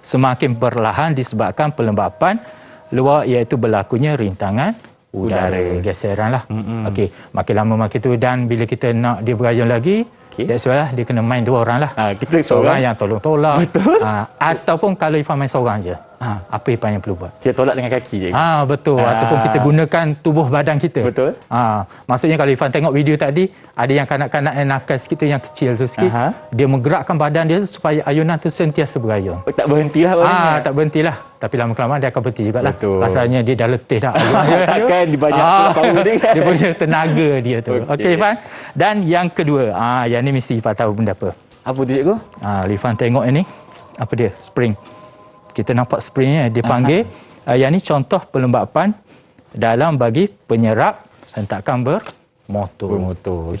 Speaker 3: semakin perlahan disebabkan pelembapan luar iaitu berlakunya rintangan udara, geseran lah. Okey, makin lama makin tu, dan bila kita nak dia berayun lagi, that's why lah dia kena main dua orang lah.
Speaker 2: Kita
Speaker 3: seorang yang tolong tolak. Ataupun kalau Ifan main seorang je, apa Ifan yang perlu buat?
Speaker 2: Kita tolak dengan kaki je.
Speaker 3: Betul. Ataupun kita gunakan tubuh badan kita.
Speaker 2: Betul.
Speaker 3: Maksudnya kalau Ifan tengok video tadi, ada yang kanak-kanak yang nakal sikit tu, yang kecil tu sikit, dia menggerakkan badan dia supaya ayunan tu sentiasa berayun.
Speaker 2: Tak berhentilah maknanya.
Speaker 3: Tak berhentilah. Tapi lama-kelamaan dia akan berhenti jugalah.
Speaker 2: Betul.
Speaker 3: Pasalnya dia dah letih dah.
Speaker 2: Takkan dia banyak power dia kan.
Speaker 3: Dia punya tenaga dia tu. Okey Ifan. Dan yang kedua, yang ni mesti Ifan tahu benda apa.
Speaker 2: Apa tu cikgu?
Speaker 3: Ifan tengok ini. Apa dia? Spring. Kita nampak springnya dia panggil. Yang ni contoh pelembapan dalam bagi penyerap hentakan bermotor.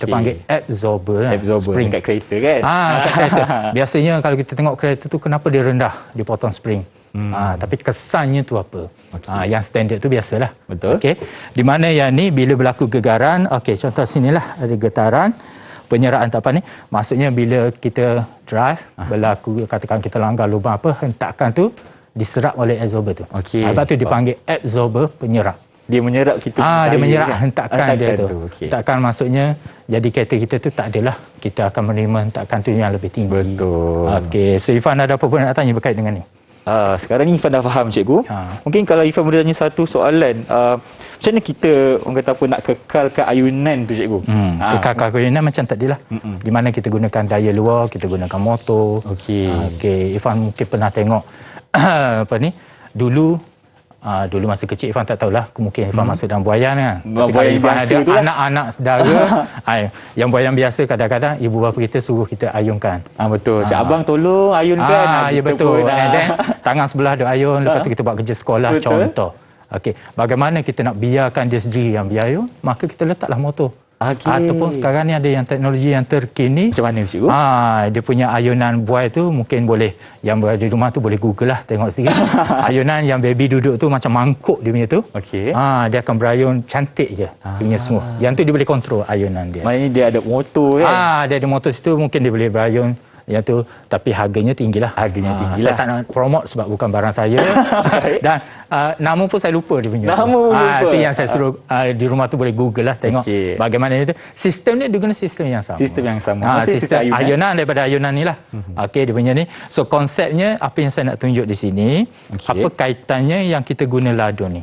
Speaker 3: Kita panggil absorber.
Speaker 2: Spring kat kereta kan?
Speaker 3: Kat kereta. Biasanya kalau kita tengok kereta tu, kenapa dia rendah? Dipotong spring. Tapi kesannya tu apa? Yang standard tu biasalah.
Speaker 2: Betul.
Speaker 3: Okey. Di mana yang ni bila berlaku gegaran, contoh sinilah ada getaran, penyerapan apa ni? Maksudnya bila kita drive, berlaku katakan kita langgar lubang apa, hentakan tu diserap oleh absorber tu. Sebab tu dipanggil absorber penyerap.
Speaker 2: Dia menyerap kita.
Speaker 3: Dia menyerap hentakan dia tu. Hentakan maksudnya jadi kereta kita tu tak adalah kita akan menerima hentakan tu yang lebih tinggi.
Speaker 2: Betul.
Speaker 3: Okey, so Ifan ada apa pun nak tanya berkait dengan ni?
Speaker 2: Sekarang ni Ifan dah faham cikgu. Mungkin kalau Ifan boleh tanya satu soalan, macam mana kita orang kata apa nak kekalkan ayunan tu cikgu?
Speaker 3: Kekalkan ayunan macam tadilah. Di mana kita gunakan daya luar, kita gunakan motor. Okey, Ifan mungkin pernah tengok apa ni? Dulu masa kecil Ifan tak tahulah, mungkin Ifan masuk dalam buayan kan.
Speaker 2: Buayan
Speaker 3: Ifan
Speaker 2: biasa
Speaker 3: ada anak-anak saudara. Yang buayan biasa kadang-kadang ibu bapa kita suruh kita ayunkan.
Speaker 2: Betul. Cik abang tolong ayunkan.
Speaker 3: Ya betul. And then tangan sebelah ada ayun, lepas tu kita buat kerja sekolah. Betul. Contoh. Okey, bagaimana kita nak biarkan dia sendiri yang biayun? Maka kita letaklah motor. Ataupun sekarang ni ada yang teknologi yang terkini.
Speaker 2: Macam mana cikgu?
Speaker 3: Dia punya ayunan buai tu mungkin boleh, yang berada di rumah tu boleh google lah, tengok sikit. Ayunan yang baby duduk tu macam mangkuk dia punya tu. Dia akan berayun cantik je. Dia punya smooth. Yang tu dia boleh kontrol ayunan dia.
Speaker 2: Maknanya dia ada motor kan?
Speaker 3: Dia ada motor situ, mungkin dia boleh berayun. Yang tu, tapi harganya tinggilah. Saya tak nak promote sebab bukan barang saya. Dan nama pun saya lupa dia punya.
Speaker 2: Nama pun lupa.
Speaker 3: Itu yang saya suruh di rumah tu boleh google lah, tengok bagaimana itu. Sistem ni dia guna sistem yang sama. Sistem ayunan daripada ayunan ni lah. Okey, dia punya ni. So konsepnya apa yang saya nak tunjuk di sini, apa kaitannya yang kita guna ladun ni.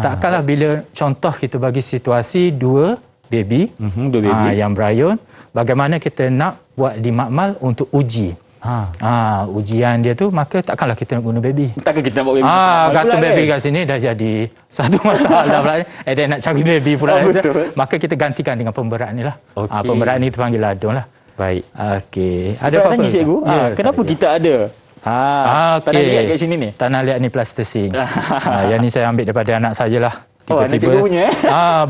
Speaker 3: Takkanlah bila contoh kita bagi situasi dua baby, yang berayun, bagaimana kita nak buat di makmal untuk uji. Ujian dia tu, maka takkanlah kita nak guna baby.
Speaker 2: Takkan kita nak buat baby.
Speaker 3: Gantung baby kat sini dah jadi satu masalah pula. Dia nak cari baby pula. Maka kita gantikan dengan pemberat ni lah. Pemberat ni terpanggil ladun lah.
Speaker 2: Baik.
Speaker 3: Okey.
Speaker 2: Ada apa-apa? Tanya cikgu, kenapa kita ada? Tanah liat kat sini ni?
Speaker 3: Tanah liat ni plasticine. Yang ni saya ambil daripada anak saya lah.
Speaker 2: Anak cikgu punya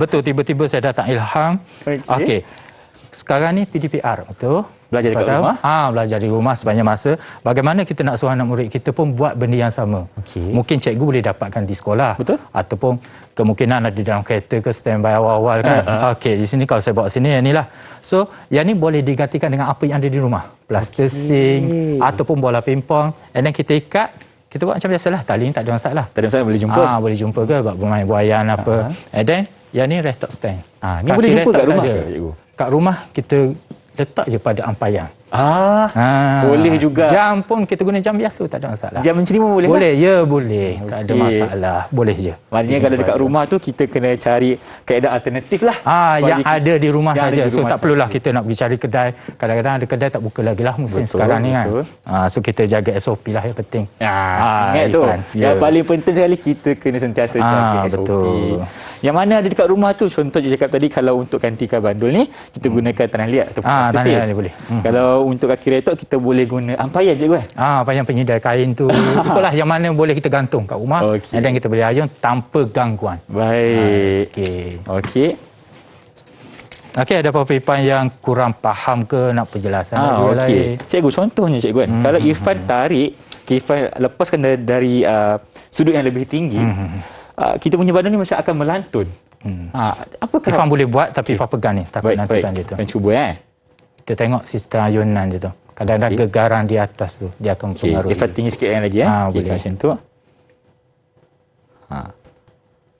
Speaker 3: betul, tiba-tiba saya datang ilham. Okey. Sekarang ni PDPR, betul?
Speaker 2: Belajar dekat rumah?
Speaker 3: Belajar di rumah sepanjang masa. Bagaimana kita nak suruh anak murid kita pun buat benda yang sama. Mungkin cikgu boleh dapatkan di sekolah.
Speaker 2: Betul.
Speaker 3: Ataupun kemungkinan ada di dalam kereta ke standby awal-awal kan. Okey, di sini kalau saya bawa sini yang inilah. So, yang ni boleh digantikan dengan apa yang ada di rumah. Plastising ataupun bola pingpong. And then kita ikat, kita buat macam biasalah. Tali ni tak ada masalah.
Speaker 2: Tak ada masalah, boleh jumpa.
Speaker 3: Boleh jumpa ke buat bermain buaian apa. And then yang ni restock stand.
Speaker 2: Ni boleh jumpa kat rumah ke,
Speaker 3: cikgu? Kat rumah kita letak je pada ampaian.
Speaker 2: Boleh juga.
Speaker 3: Jam pun kita guna jam biasa, tak ada masalah.
Speaker 2: Jam macam ni pun boleh?
Speaker 3: Boleh, ya boleh. Tak ada masalah. Boleh je.
Speaker 2: Maknanya kalau dekat rumah tu kita kena cari kaedah alternatif lah.
Speaker 3: Yang ada di rumah saja. So tak perlulah kita nak pergi cari kedai. Kadang-kadang ada kedai tak buka lagi lah musim sekarang ni kan. So kita jaga SOP lah yang penting.
Speaker 2: Ingat tu. Yang paling penting sekali kita kena sentiasa jaga SOP.
Speaker 3: Betul.
Speaker 2: Yang mana ada dekat rumah tu, contoh je cakap tadi, kalau untuk gantikan bandul ni kita gunakan tanah liat ataupun plastik.
Speaker 3: Tanah liat boleh.
Speaker 2: Kalau untuk kaki retok kita boleh guna ampaian je kan.
Speaker 3: Ampaian penyedai kain tu. Itulah yang mana boleh kita gantung kat rumah. Dan kita boleh ayun tanpa gangguan.
Speaker 2: Baik. Okey.
Speaker 3: Okey, ada apa-apa Irfan yang kurang faham ke, nak penjelasan lagi?
Speaker 2: Cikgu, contohnya cikgu kan, kalau Irfan tarik, Irfan lepaskan dari sudut yang lebih tinggi, kita punya bandul ni macam akan melantun. Apakah
Speaker 3: Irfan boleh buat, tapi Irfan pegang ni, takut nantikan dia tu.
Speaker 2: Baik, cuba
Speaker 3: Kita tengok sistem ayunan dia tu. Kadang-kadang gegaran di atas tu, dia akan mempengaruhi.
Speaker 2: Irfan tinggi sikit lagi
Speaker 3: boleh.
Speaker 2: Macam tu.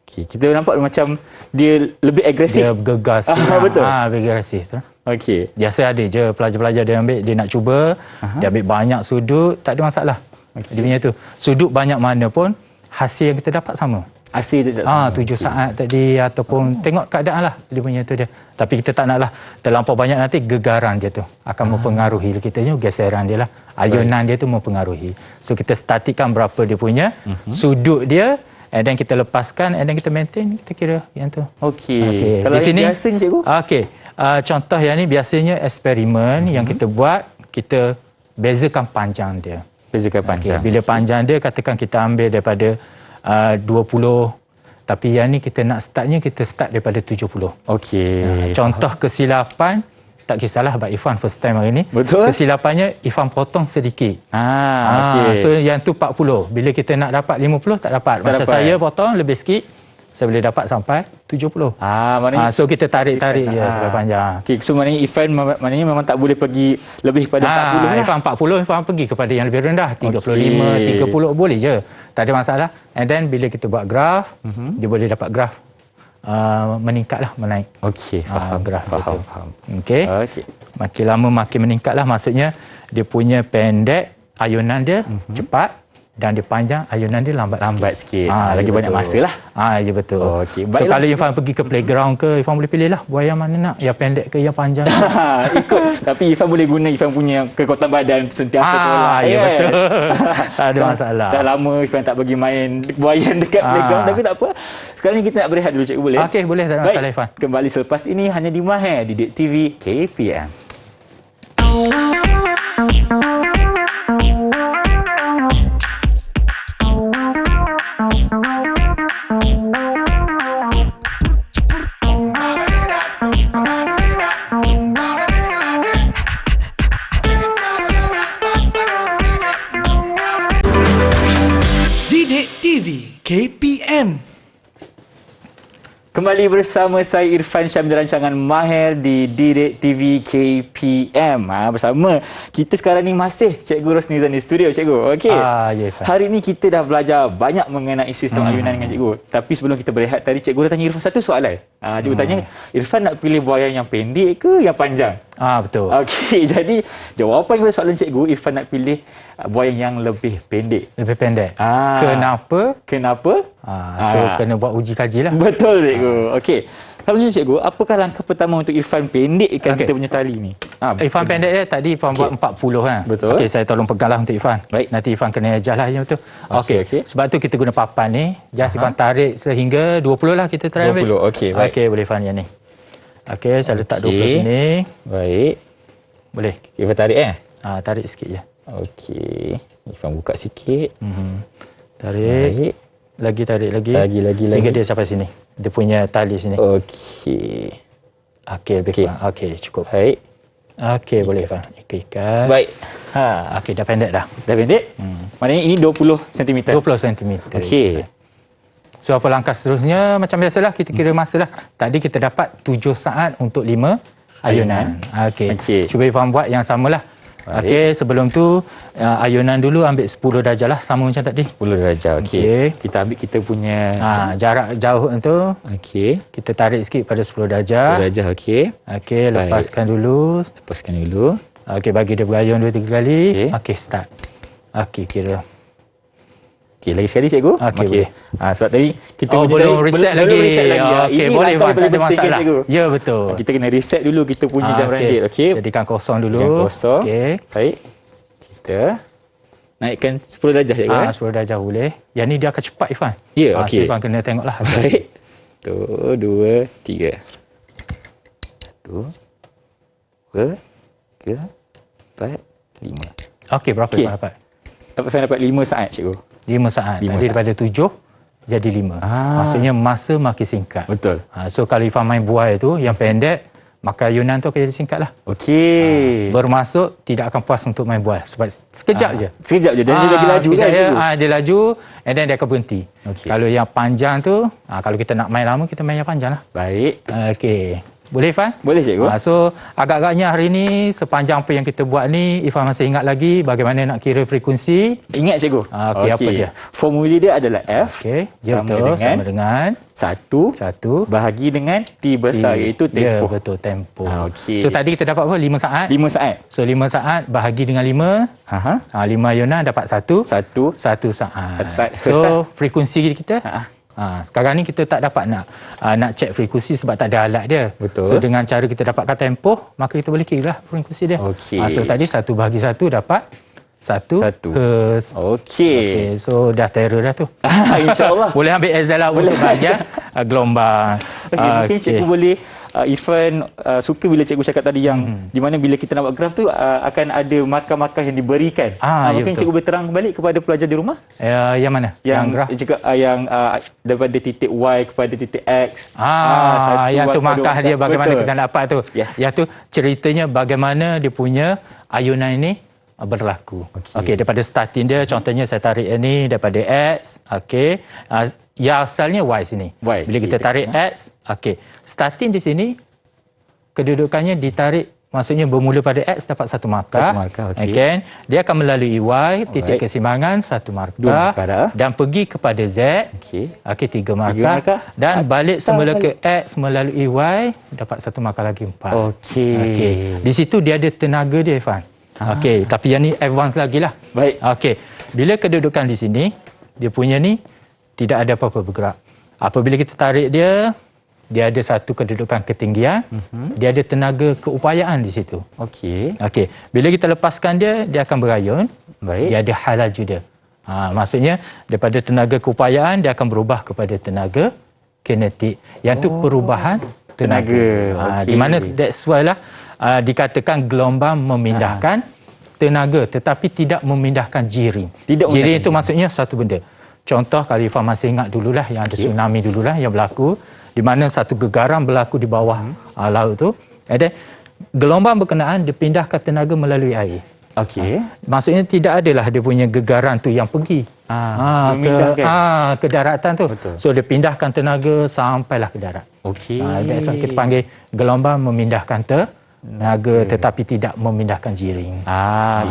Speaker 2: Kita nampak macam dia lebih agresif.
Speaker 3: Dia gegar sikit.
Speaker 2: Betul.
Speaker 3: Lebih agresif tu.
Speaker 2: Okey.
Speaker 3: Biasa ada je pelajar-pelajar dia ambil, dia nak cuba, dia ambil banyak sudut, tak ada masalah. Dia punya tu. Sudut banyak mana pun, hasil yang kita dapat sama.
Speaker 2: Hasil dia sama.
Speaker 3: 7 saat tadi ataupun tengok keadaan lah dia punya tu dia. Tapi kita tak naklah terlampau banyak, nanti gegaran dia tu akan mempengaruhi kita je, geseran dia lah. Ayunan dia tu mempengaruhi. So kita statikkan berapa dia punya sudut dia, and then kita lepaskan, and then kita maintain, kita kira yang tu.
Speaker 2: Okey. Kalau
Speaker 3: di sini
Speaker 2: biasa ni cikgu?
Speaker 3: Okey. Contoh yang ni biasanya eksperimen yang kita buat, kita bezakan panjang dia.
Speaker 2: Bezakan panjang.
Speaker 3: Bila panjang dia, katakan kita ambil daripada 20, tapi yang ni kita nak startnya, kita start daripada 70.
Speaker 2: Okey.
Speaker 3: Contoh kesilapan, tak kisahlah Abang Irfan first time hari ni.
Speaker 2: Betul.
Speaker 3: Kesilapannya Irfan potong sedikit.
Speaker 2: Okey.
Speaker 3: So yang tu 40. Bila kita nak dapat 50, tak dapat. Macam saya potong lebih sikit, saya boleh dapat sampai 70.
Speaker 2: Maknanya
Speaker 3: so kita tarik-tarik je sampai panjang.
Speaker 2: Okey, so maknanya Irfan memang tak boleh pergi lebih pada 40 lah.
Speaker 3: Irfan 40, Irfan pergi kepada yang lebih rendah, 35, 30 boleh je. Tak ada masalah. And then bila kita buat graf, dia boleh dapat graf meningkatlah, menaik.
Speaker 2: Okey, faham.
Speaker 3: Graf
Speaker 2: Faham.
Speaker 3: Okey. Makin lama makin meningkatlah, maksudnya dia punya pendek ayunan dia cepat, dan dia panjang ayunan dia lambat sikit.
Speaker 2: Lagi banyak masa lah.
Speaker 3: Ya betul.
Speaker 2: Okey,
Speaker 3: so kalau Irfan pergi ke playground ke, Irfan boleh pilih lah buaya mana nak, yang pendek ke yang panjang.
Speaker 2: Ikut. Tapi Irfan boleh guna Irfan punya kekuatan badan sentiasa tolak.
Speaker 3: Ya betul. Tak ada masalah.
Speaker 2: Dah lama Irfan tak pergi main buaya dekat playground, tapi tak apa. Sekarang ni kita nak berehat dulu, cikgu, boleh?
Speaker 3: Okey, boleh, tak ada masalah Irfan.
Speaker 2: Kembali selepas ini hanya di Mahir di DIK TV KPM.
Speaker 1: DIK TV KPM.
Speaker 2: Kembali bersama saya Irfan Syamil, rancangan Mahir di DIK TV KPM. Bersama kita sekarang ni masih Cikgu Rosnizan di studio, Cikgu. Okey.
Speaker 3: Ya,
Speaker 2: hari ni kita dah belajar banyak mengenai sistem ayunan dengan Cikgu. Tapi sebelum kita berehat tadi, Cikgu dah tanya Irfan satu soalan. Cikgu tanya, Irfan nak pilih buaya yang pendek ke yang panjang?
Speaker 3: Betul.
Speaker 2: Okey, jadi jawapan kepada soalan Cikgu, Irfan nak pilih buaya yang lebih pendek.
Speaker 3: Lebih pendek. Kenapa? So kena buat uji kaji lah.
Speaker 2: Betul, Cikgu. Okey. Kalau macam Cikgu, apakah langkah pertama untuk Irfan pendekkan kita punya tali ni?
Speaker 3: Irfan pendek dia tadi Irfan buat 40 kan.
Speaker 2: Betul.
Speaker 3: Okey, saya tolong peganglah untuk Irfan.
Speaker 2: Baik.
Speaker 3: Nanti Irfan kena ajar lah yang betul.
Speaker 2: Okey.
Speaker 3: Sebab tu kita guna papan ni. Just Irfan tarik sehingga 20 lah kita try ambil.
Speaker 2: 20. Okey, baik.
Speaker 3: Okey, boleh Irfan yang ni. Okey, saya letak 20 sini.
Speaker 2: Baik.
Speaker 3: Boleh.
Speaker 2: Irfan tarik
Speaker 3: Tarik sikit je.
Speaker 2: Okey. Irfan buka sikit.
Speaker 3: Tarik.
Speaker 2: Baik.
Speaker 3: Lagi tarik lagi.
Speaker 2: Lagi.
Speaker 3: Sehingga dia sampai sini. Dia punya tali sini.
Speaker 2: Okey.
Speaker 3: Okey, lebih kurang. Okey, cukup.
Speaker 2: Baik.
Speaker 3: Okey, boleh Irfan. Ikat.
Speaker 2: Baik.
Speaker 3: Okey, dah pendek dah.
Speaker 2: Dah pendek? Maknanya ini 20 cm.
Speaker 3: 20 cm.
Speaker 2: Okey.
Speaker 3: So apa langkah seterusnya? Macam biasalah kita kira masa lah. Tadi kita dapat 7 saat untuk 5 ayunan. Okey. Cuba Irfan buat yang samalah. Okey, sebelum tu ayunan dulu ambil 10 darjah lah, sama macam tadi.
Speaker 2: 10 darjah. Okey. Kita ambil kita punya
Speaker 3: jarak jauh tu.
Speaker 2: Okey.
Speaker 3: Kita tarik sikit pada 10 darjah.
Speaker 2: 10 darjah, okey.
Speaker 3: Okey, lepaskan dulu. Okey, bagi dia berayun 2-3 kali. Okey, start. Okey, kira.
Speaker 2: Okey, lagi sekali cikgu.
Speaker 3: Okey.
Speaker 2: Sebab tadi kita
Speaker 3: belum reset lagi. Okey, boleh Wan, tak ada masalah.
Speaker 2: Cikgu.
Speaker 3: Ya, betul.
Speaker 2: Kita kena reset dulu kita punya jam randik. Okey.
Speaker 3: Jadikan kosong dulu.
Speaker 2: Kosong.
Speaker 3: Okey.
Speaker 2: Baik. Kita naikkan 10 darjah cikgu.
Speaker 3: 10 darjah boleh. Yang ni dia akan cepat Irfan.
Speaker 2: Ya, okey.
Speaker 3: Irfan kena tengoklah.
Speaker 2: Baik. 1, 2, 3. 1, 2, 3, 4, 5.
Speaker 3: Okey, berapa Irfan dapat?
Speaker 2: Dapat 5 saat cikgu.
Speaker 3: 5 saat. Tadi daripada 7 jadi 5. Maksudnya masa makin singkat.
Speaker 2: Betul.
Speaker 3: So kalau Irfan main buai tu yang pendek, maka ayunan tu akan jadi singkat lah.
Speaker 2: Okey.
Speaker 3: Bermaksud tidak akan puas untuk main buai sebab sekejap je.
Speaker 2: Sekejap je dan dia lagi laju kan.
Speaker 3: Dia laju and then dia akan berhenti.
Speaker 2: Okay.
Speaker 3: Kalau yang panjang tu, kalau kita nak main lama kita main yang panjang lah.
Speaker 2: Baik.
Speaker 3: Okey. Boleh Irfan?
Speaker 2: Boleh cikgu.
Speaker 3: So agak-agaknya hari ni sepanjang apa yang kita buat ni Irfan masih ingat lagi bagaimana nak kira frekuensi?
Speaker 2: Ingat cikgu.
Speaker 3: Okey, apa dia?
Speaker 2: Formula dia adalah F.
Speaker 3: Okey, sama dengan
Speaker 2: 1 bahagi dengan T besar iaitu tempoh.
Speaker 3: Ya, betul, tempoh.
Speaker 2: Okey.
Speaker 3: So tadi kita dapat apa? 5 saat.
Speaker 2: 5 saat.
Speaker 3: So 5 saat bahagi dengan 5. 5 ayunan dapat 1 saat. So frekuensi kita sekarang ni kita tak dapat nak cek frekuensi sebab tak ada alat dia.
Speaker 2: Betul.
Speaker 3: So dengan cara kita dapatkan tempoh, maka kita boleh kira lah frekuensi dia.
Speaker 2: Okey.
Speaker 3: So tadi 1 bahagi 1 dapat 1 Hz.
Speaker 2: Okey.
Speaker 3: So dah terror dah tu.
Speaker 2: InsyaAllah.
Speaker 3: Boleh ambil Excel lah untuk bahagian gelombang.
Speaker 2: Mungkin cikgu boleh Irfan suka bila cikgu cakap tadi yang di mana bila kita nak buat graf tu akan ada markah-markah yang diberikan. Mungkin cikgu boleh terang balik kepada pelajar di rumah.
Speaker 3: Yang mana?
Speaker 2: Yang graf juga yang daripada titik Y kepada titik X.
Speaker 3: Yang tu markah dia bagaimana kita nak dapat tu.
Speaker 2: Yes.
Speaker 3: Yang tu ceritanya bagaimana dia punya ayunan ini berlaku. Okey, daripada starting dia contohnya saya tarik ini daripada X. Okey. Ya asalnya Y sini. Bila kita tarik X, okey. Starting di sini kedudukannya ditarik maksudnya bermula pada X dapat 1 markah. Okey. Dia akan melalui Y titik keseimbangan 1 markah dan pergi kepada Z. Okey, 3 markah dan balik semula ke X melalui Y dapat 1 markah lagi 4. Okey. Di situ dia ada tenaga dia Irfan. Okey, tapi yang ni advance lagi lah.
Speaker 2: Baik.
Speaker 3: Okey, bila kedudukan di sini, dia punya ni tidak ada apa-apa bergerak. Apabila kita tarik dia ada satu kedudukan ketinggian, dia ada tenaga keupayaan di situ.
Speaker 2: Okey.
Speaker 3: Okey, bila kita lepaskan dia akan berayun.
Speaker 2: Baik.
Speaker 3: Dia ada hal laju dia. Maksudnya daripada tenaga keupayaan dia akan berubah kepada tenaga kinetik. Yang tu perubahan tenaga. Di mana that's why lah dikatakan gelombang memindahkan tenaga tetapi tidak memindahkan jiring. Jiring itu maksudnya satu benda. Contoh kalau Irfan masih ingat dululah yang ada tsunami dululah yang berlaku di mana satu gegaran berlaku di bawah laut tu. Ada gelombang berkenaan dipindahkan tenaga melalui air.
Speaker 2: Okey.
Speaker 3: Maksudnya tidak adalah dia punya gegaran tu yang pergi ke daratan tu.
Speaker 2: Betul.
Speaker 3: So dia pindahkan tenaga sampailah ke darat.
Speaker 2: Okey.
Speaker 3: That's why kita panggil gelombang memindahkan tenaga tetapi tidak memindahkan jiring.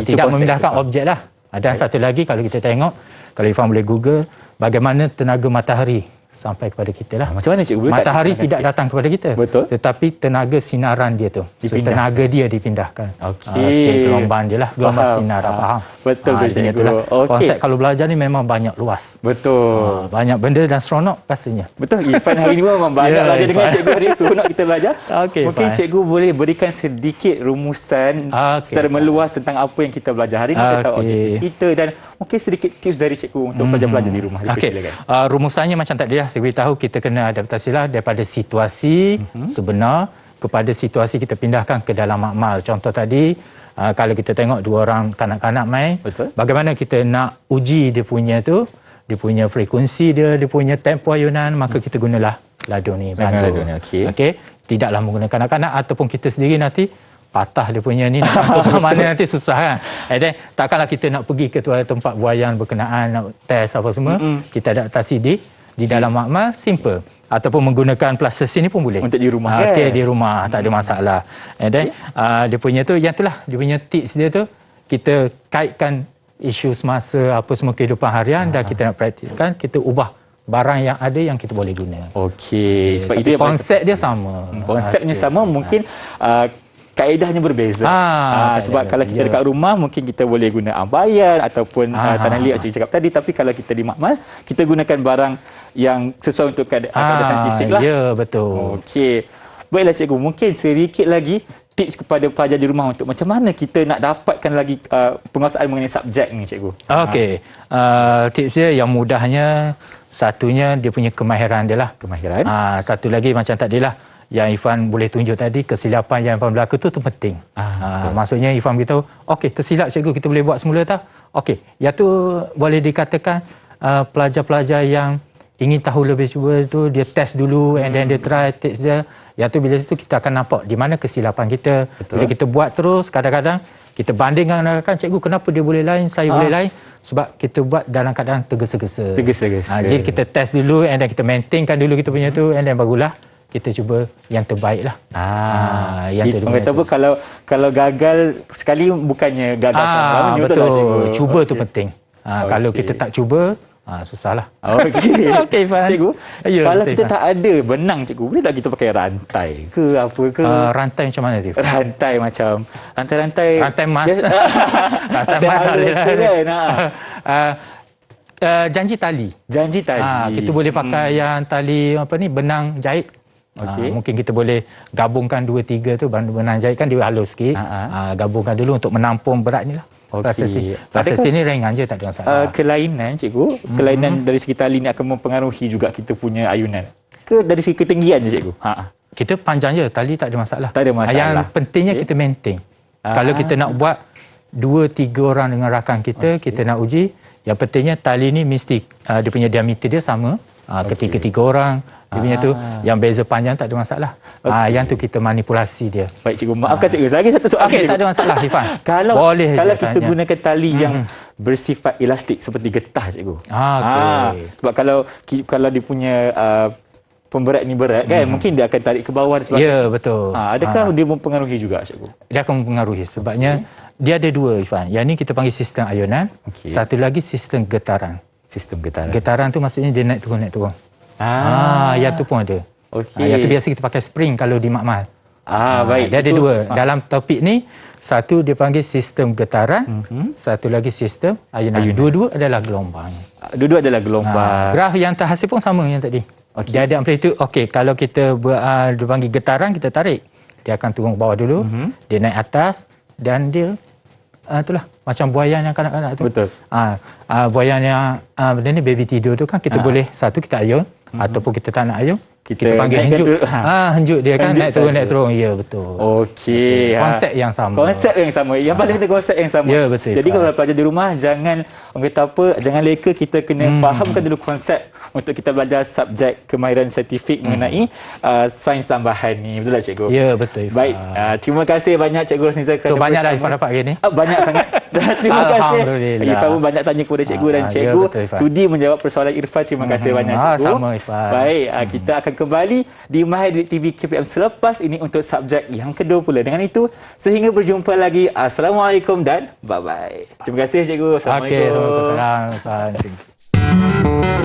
Speaker 3: Tidak memindahkan objek lah. Dan satu lagi kalau kita tengok, kalau Irfan boleh Google, bagaimana tenaga matahari sampai kepada kita lah.
Speaker 2: Macam mana cikgu?
Speaker 3: Matahari tidak datang kepada kita.
Speaker 2: Betul.
Speaker 3: Tetapi tenaga sinaran dia tu. So, tenaga dia dipindahkan.
Speaker 2: Okey.
Speaker 3: Gelombang dia lah. Gelombang sinar. Faham?
Speaker 2: Betul cikgu.
Speaker 3: Konsep kalau belajar ni memang banyak luas.
Speaker 2: Betul.
Speaker 3: Banyak benda dan seronok rasanya.
Speaker 2: Betul. Irfan hari ni memang banyak belajar dengan cikgu hari. Seronok kita belajar. Mungkin cikgu boleh berikan sedikit rumusan secara meluas tentang apa yang kita belajar hari ni tentang objektif kita dan mungkin sedikit tips dari cikgu untuk pelajar-pelajar di rumah.
Speaker 3: Rumusannya macam tadi saya beritahu kita kena adaptasilah daripada situasi sebenar kepada situasi kita pindahkan ke dalam makmal. Contoh tadi kalau kita tengok 2 orang kanak-kanak main, bagaimana kita nak uji dia punya frekuensi dia punya tempoh ayunan, maka kita gunalah ladung ni. Okey. Tidaklah menggunakan kanak-kanak ataupun kita sendiri nanti patah dia punya ni nak tangkap mana nanti susah kan. Dan takkanlah kita nak pergi ke tempat buaian berkenaan nak test apa semua, kita adaptasi di di dalam makmal, simple. Ataupun menggunakan plastisini pun boleh.
Speaker 2: Untuk di rumah.
Speaker 3: Okey, di rumah tak ada masalah. And then dia punya tu, yang itulah dia punya tips dia tu, kita kaitkan isu semasa apa semua kehidupan harian dan kita nak praktikkan, kita ubah barang yang ada yang kita boleh guna.
Speaker 2: Okey, sebab itu
Speaker 3: konsep dia sama.
Speaker 2: Konsepnya sama, mungkin kaedahnya berbeza. Sebab kalau kita dekat rumah mungkin kita boleh guna ambayan ataupun tanah liat macam cakap tadi, tapi kalau kita di makmal kita gunakan barang yang sesuai untuk keadaan saintifik lah.
Speaker 3: Ya, betul.
Speaker 2: Okey. Baiklah cikgu, mungkin sedikit lagi tips kepada pelajar di rumah untuk macam mana kita nak dapatkan lagi penguasaan mengenai subjek ni cikgu.
Speaker 3: Okey. Tips dia yang mudahnya, satunya dia punya kemahiran dia lah.
Speaker 2: Kemahiran.
Speaker 3: Satu lagi macam tadilah yang Irfan boleh tunjuk tadi, kesilapan yang Irfan berlaku tu penting. Maksudnya Irfan beritahu, okey, tersilap cikgu, kita boleh buat semula tak? Okey, yang tu boleh dikatakan pelajar-pelajar yang ingin tahu lebih cuba tu, dia test dulu and then dia try tips dia. Yang tu bila situ kita akan nampak di mana kesilapan kita. Betul. Bila kita buat terus, kadang-kadang kita bandingkan, cikgu kenapa dia boleh lain, saya boleh lain. Sebab kita buat dalam keadaan tergesa-gesa. Jadi kita test dulu and then kita maintainkan dulu kita punya tu and then barulah kita cuba yang terbaik lah.
Speaker 2: Yang orang kata apa, kalau gagal sekali bukannya gagal selama.
Speaker 3: Betul. Cuba tu penting. Kalau kita tak cuba, susahlah.
Speaker 2: Okey.
Speaker 3: Okey, Fan.
Speaker 2: Cikgu, kalau kita tak ada benang cikgu, boleh tak kita pakai rantai ke apa ke?
Speaker 3: Rantai macam mana tu?
Speaker 2: Rantai macam rantai
Speaker 3: emas. Rantai emas janji tali. Kita boleh pakai yang tali benang jahit. Mungkin kita boleh gabungkan 2-3 tu, benang jahit kan dia halus sikit. Gabungkan dulu untuk menampung berat ni lah. Proses ini ringan je, tak ada masalah.
Speaker 2: Kelainan cikgu, kelainan dari segi tali ni akan mempengaruhi juga kita punya ayunan ke dari segi ketinggian je cikgu?
Speaker 3: Kita panjang je, tali tak ada masalah.
Speaker 2: Tak ada masalah.
Speaker 3: Yang pentingnya kita maintain. Kalau kita nak buat 2-3 orang dengan rakan kita, kita nak uji, yang pentingnya tali ni mesti dia punya diameter dia sama. Ketiga-tiga orang dia punya tu, yang beza panjang tak ada masalah. Yang tu kita manipulasi dia.
Speaker 2: Baik cikgu, maafkan cikgu, lagi satu soalan.
Speaker 3: Okey, tak ada masalah Ifan.
Speaker 2: Kalau kita
Speaker 3: tanya.
Speaker 2: gunakan tali yang bersifat elastik seperti getah cikgu. Sebab kalau dia punya pemberat ni berat kan, mungkin dia akan tarik ke bawah dan sebagainya.
Speaker 3: Ya, betul.
Speaker 2: Adakah dia mempengaruhi juga cikgu?
Speaker 3: Dia akan mempengaruhi sebabnya dia ada dua Ifan. Yang ni kita panggil sistem ayunan, satu lagi sistem getaran. Getaran tu maksudnya dia naik turun. Yang tu pun ada. Yang tu biasa kita pakai spring kalau di makmal.
Speaker 2: Baik.
Speaker 3: Dia ada dua. Dalam topik ni, satu dia panggil sistem getaran, satu lagi sistem ayunan. Dua-dua adalah gelombang. Graf yang terhasil pun sama yang tadi. Dia ada amplitude. Kalau kita dia panggil getaran, kita tarik. Dia akan turun ke bawah dulu, dia naik atas dan dia itulah macam buayan yang kanak-kanak tu.
Speaker 2: Betul.
Speaker 3: Buayan yang benda ni baby tidur tu kan kita boleh satu kita ayun ataupun kita tak nak ayun, kita panggil henjuk. Henjuk dia kan naik turun. Ya, betul.
Speaker 2: Okey.
Speaker 3: Konsep yang sama.
Speaker 2: Yang paling penting konsep yang sama.
Speaker 3: Ya, betul.
Speaker 2: Jadi kalau pelajar di rumah jangan jangan leka, kita kena fahamkan dulu konsep untuk kita belajar subjek kemahiran saintifik mengenai sains tambahan ni. Betul tak cikgu?
Speaker 3: Ya, betul.
Speaker 2: Baik. Terima kasih banyak Cikgu Rosniza kerana
Speaker 3: banyak dah Ifan dapat hari ni.
Speaker 2: Banyak sangat. Terima kasih. Irfan pun banyak tanya kepada cikgu dan cikgu sudi menjawab persoalan Irfan. Terima kasih banyak cikgu.
Speaker 3: Sama Ifan.
Speaker 2: Baik, kita akan kembali di Mahir Didik TV KPM selepas ini untuk subjek yang kedua pula. Dengan itu, sehingga berjumpa lagi. Assalamualaikum dan bye-bye. Terima kasih cikgu. Assalamualaikum.
Speaker 3: Okey, Waalaikumsalam.